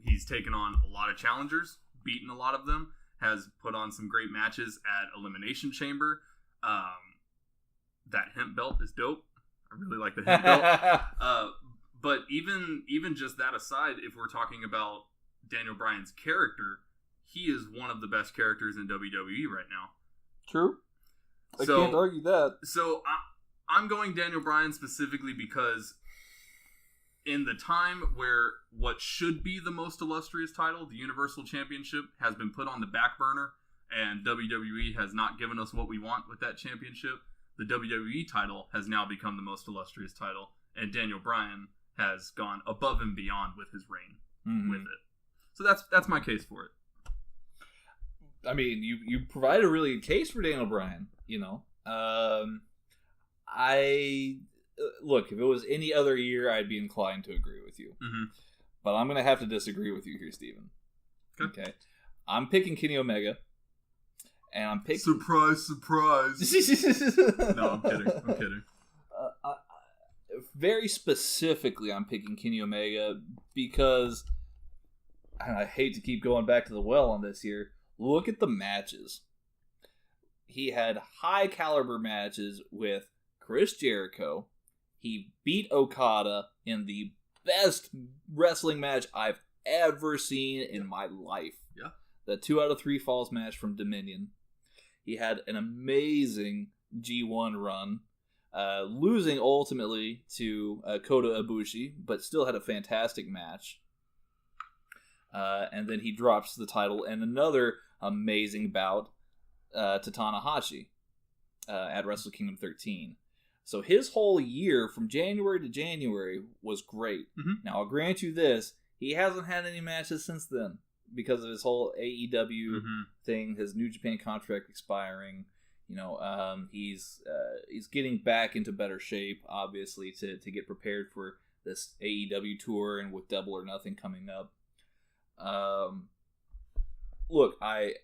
he's taken on a lot of challengers, beaten a lot of them, has put on some great matches at Elimination Chamber. That hemp belt is dope. I really like the hemp belt. But even just that aside, if we're talking about Daniel Bryan's character, he is one of the best characters in WWE right now. True. I can't argue that. So I'm going Daniel Bryan specifically because in the time where what should be the most illustrious title, the Universal Championship, has been put on the back burner, and WWE has not given us what we want with that championship, the WWE title has now become the most illustrious title, and Daniel Bryan has gone above and beyond with his reign with it. So that's my case for it. I mean, you provide a really good case for Daniel Bryan. You know, look, if it was any other year, I'd be inclined to agree with you. Mm-hmm. But I'm going to have to disagree with you here, Steven. Okay. I'm picking Kenny Omega. And I'm picking... Surprise, surprise. No, I'm kidding. Very specifically, I'm picking Kenny Omega because... And I hate to keep going back to the well on this here. Look at the matches. He had high caliber matches with Chris Jericho. He beat Okada in the best wrestling match I've ever seen in my life. Yeah. The 2 out of 3 falls match from Dominion. He had an amazing G1 run, losing ultimately to Kota Ibushi, but still had a fantastic match. And then he drops the title in another amazing bout to Tanahashi at Wrestle Kingdom 13. So his whole year from January to January was great. Mm-hmm. Now, I'll grant you this. He hasn't had any matches since then because of his whole AEW thing, his New Japan contract expiring. You know, he's getting back into better shape, obviously, to get prepared for this AEW tour and with Double or Nothing coming up. Look, I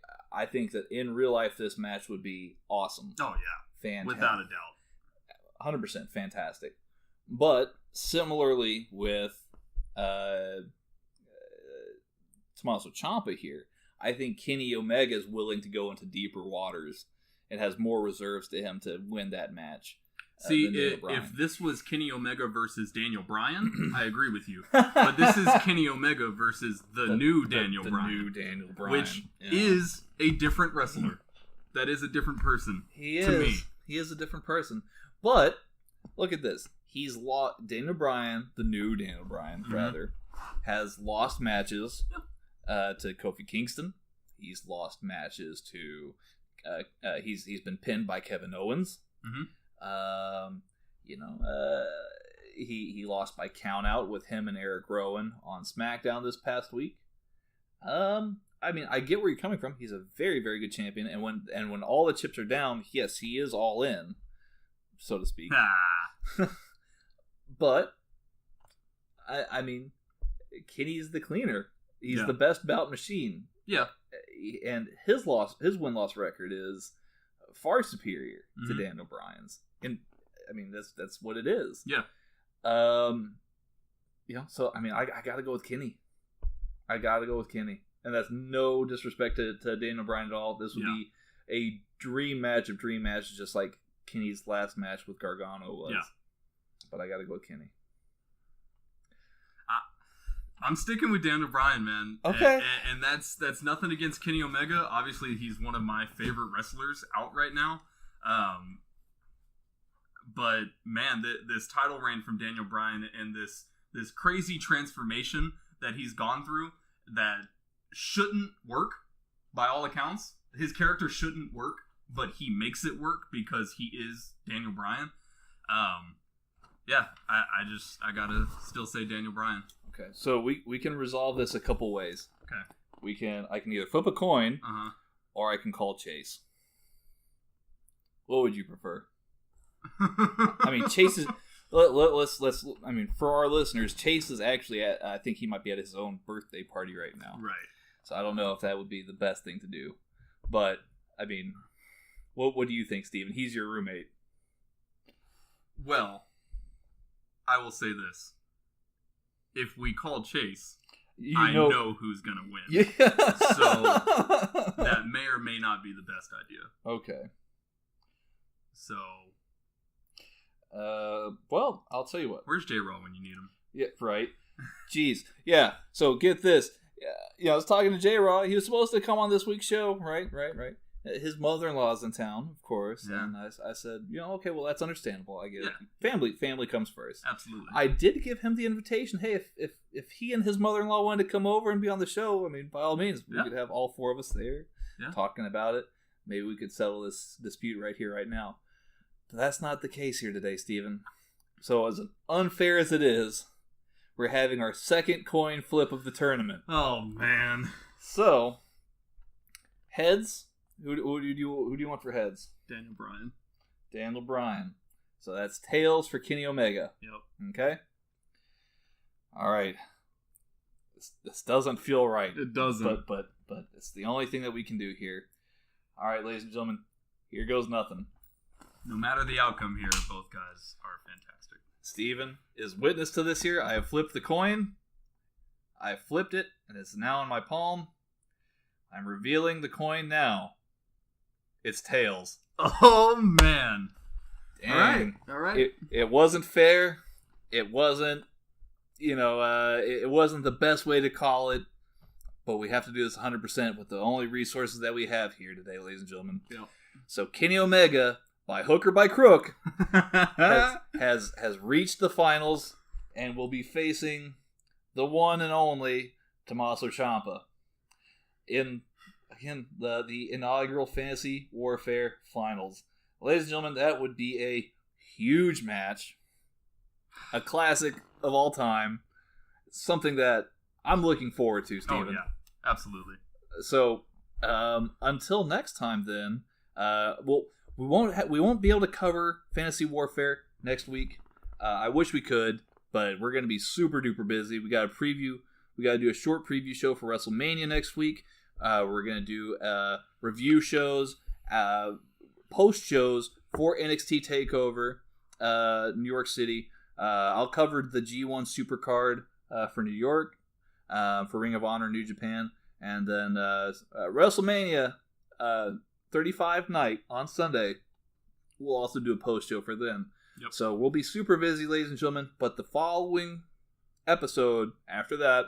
think that in real life this match would be awesome. Oh, yeah. Fantastic. Without a doubt. 100% fantastic. But similarly with Tommaso Ciampa here, I think Kenny Omega is willing to go into deeper waters and has more reserves to him to win that match. See, if this was Kenny Omega versus Daniel Bryan, I agree with you. But this is Kenny Omega versus the new Daniel Bryan. Which is a different wrestler. That is a different person. He is. To me. He is a different person. But, look at this. He's lost. Daniel Bryan, the new Daniel Bryan, rather, has lost matches to Kofi Kingston. He's lost matches to... he's been pinned by Kevin Owens. Mm-hmm. He lost by count out with him and Eric Rowan on SmackDown this past week. I mean, I get where you're coming from. He's a very, very good champion, and when all the chips are down, yes, he is all in, so to speak. But I mean, Kenny's the cleaner. He's the best bout machine. Yeah, and his win-loss record is far superior to Daniel Bryan's. And I mean, that's what it is. Yeah. So I mean, I got to go with Kenny. And that's no disrespect to Daniel Bryan at all. This would be a dream match of dream matches, just like Kenny's last match with Gargano was. Yeah. But I got to go with Kenny. I'm sticking with Daniel Bryan, man. Okay. And that's nothing against Kenny Omega. Obviously, he's one of my favorite wrestlers out right now. But man, this title reign from Daniel Bryan and this crazy transformation that he's gone through that shouldn't work by all accounts. His character shouldn't work, but he makes it work because he is Daniel Bryan. I gotta still say Daniel Bryan. Okay, so we can resolve this a couple ways. Okay, I can either flip a coin, or I can call Chase. What would you prefer? I mean, Chase is. Let's. I mean, for our listeners, Chase is actually at. I think he might be at his own birthday party right now. Right. So I don't know if that would be the best thing to do, but I mean, what do you think, Steven? He's your roommate. Well, I will say this: if we call Chase, I know who's gonna win. Yeah. So that may or may not be the best idea. Okay. So. Well, I'll tell you what. Where's J-Raw when you need him? Yeah, right. Jeez. Yeah, so get this. Yeah, I was talking to J-Raw. He was supposed to come on this week's show, right. His mother-in-law's in town, of course. Yeah. And I said, okay, well, that's understandable. I get it. Family comes first. Absolutely. I did give him the invitation. Hey, if he and his mother-in-law wanted to come over and be on the show, I mean, by all means, we could have all four of us there talking about it. Maybe we could settle this dispute right here, right now. But that's not the case here today, Steven. So as unfair as it is, we're having our second coin flip of the tournament. Oh, man. So, Heads. Who do you want for heads? Daniel Bryan. So that's tails for Kenny Omega. Yep. Okay. All right. This doesn't feel right. It doesn't. But it's the only thing that we can do here. All right, ladies and gentlemen, here goes nothing. No matter the outcome here, both guys are fantastic. Steven is witness to this here. I have flipped the coin. I flipped it, and it's now in my palm. I'm revealing the coin now. It's tails. Oh, man. Dang. All right. It wasn't fair. It wasn't, it wasn't the best way to call it. But we have to do this 100% with the only resources that we have here today, ladies and gentlemen. Yep. So Kenny Omega, by hook or by crook, has reached the finals and will be facing the one and only Tommaso Ciampa in, again, the inaugural Fantasy Warfare Finals. Ladies and gentlemen, that would be a huge match, a classic of all time, something that I'm looking forward to, Steven. Oh, yeah. Absolutely. So, until next time, then, we won't be able to cover Fantasy Warfare next week. I wish we could, but we're going to be super duper busy. We got a preview. We got to do a short preview show for WrestleMania next week. We're going to do review shows, post shows for NXT Takeover, New York City. I'll cover the G1 Supercard for New York. For Ring of Honor New Japan, and then WrestleMania 35 night on Sunday. We'll also do a post show for them. Yep. So we'll be super busy, ladies and gentlemen. But the following episode after that,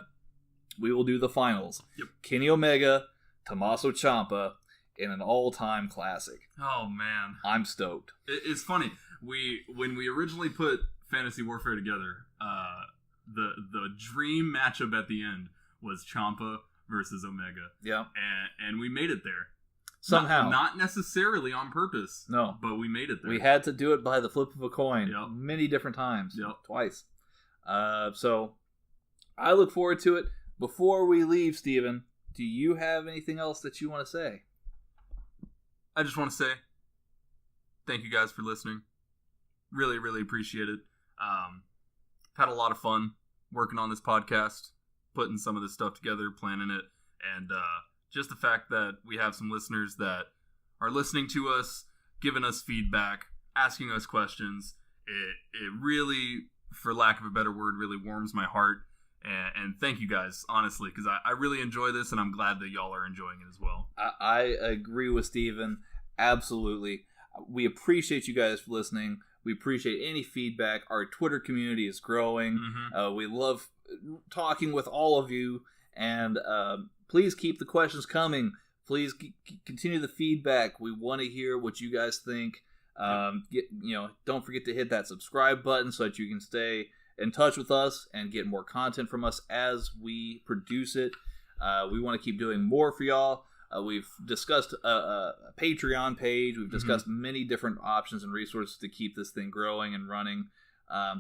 we will do the finals. Yep. Kenny Omega, Tommaso Ciampa in an all-time classic. Oh man, I'm stoked. It's funny. When we originally put Fantasy Warfare together, the dream matchup at the end was Ciampa versus Omega. Yeah. And we made it there. Somehow. Not necessarily on purpose. No. But we made it there. We had to do it by the flip of a coin. Yep. Many different times. Yep. Twice. So I look forward to it. Before we leave, Steven, do you have anything else that you want to say? I just want to say thank you guys for listening. Really, really appreciate it. Had a lot of fun working on this podcast, putting some of this stuff together, planning it, and just the fact that we have some listeners that are listening to us, giving us feedback, asking us questions. It really, for lack of a better word, really warms my heart. And thank you guys, honestly, because I really enjoy this, and I'm glad that y'all are enjoying it as well. I agree with Steven. Absolutely. We appreciate you guys for listening. We appreciate any feedback. Our Twitter community is growing. Mm-hmm. We love talking with all of you. And please keep the questions coming. Please continue the feedback. We want to hear what you guys think. Don't forget to hit that subscribe button so that you can stay in touch with us and get more content from us as we produce it. We want to keep doing more for y'all. We've discussed a Patreon page. We've discussed many different options and resources to keep this thing growing and running.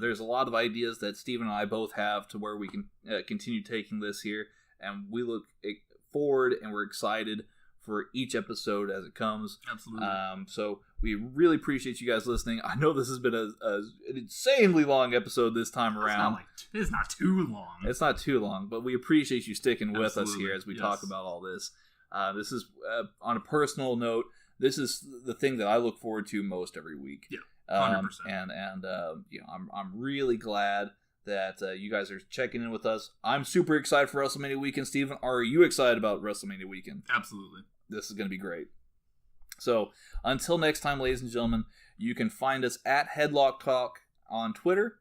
There's a lot of ideas that Steven and I both have to where we can continue taking this here. And we look forward and we're excited for each episode as it comes. Absolutely. So we really appreciate you guys listening. I know this has been an insanely long episode this time around. It's not too long. It's not too long, but we appreciate you sticking with us here as we talk about all this. This is, on a personal note, this is the thing that I look forward to most every week. Yeah, 100%. I'm really glad that you guys are checking in with us. I'm super excited for WrestleMania weekend. Steven, are you excited about WrestleMania weekend? Absolutely. This is going to be great. So, until next time, ladies and gentlemen, you can find us at Headlock Talk on Twitter.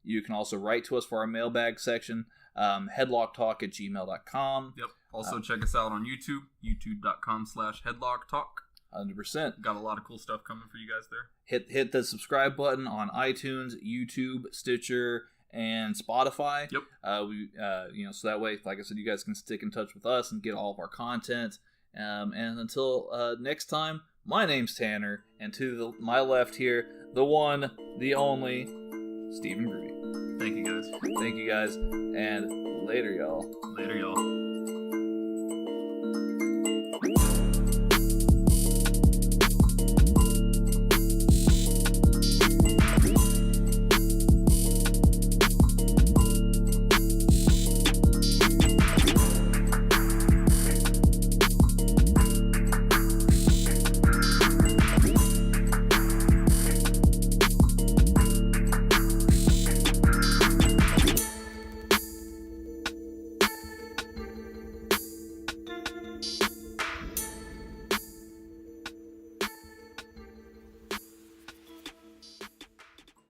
You can also write to us for our mailbag section, headlocktalk@gmail.com. Yep. Also, check us out on YouTube, youtube.com/headlocktalk. 100%. Got a lot of cool stuff coming for you guys there. Hit the subscribe button on iTunes, YouTube, Stitcher, and Spotify. Yep. So that way, like I said, you guys can stick in touch with us and get all of our content. And until next time, my name's Tanner, and to my left here, the one, the only, Stephen Groody. Thank you guys. Thank you guys, and later, y'all. Later, y'all.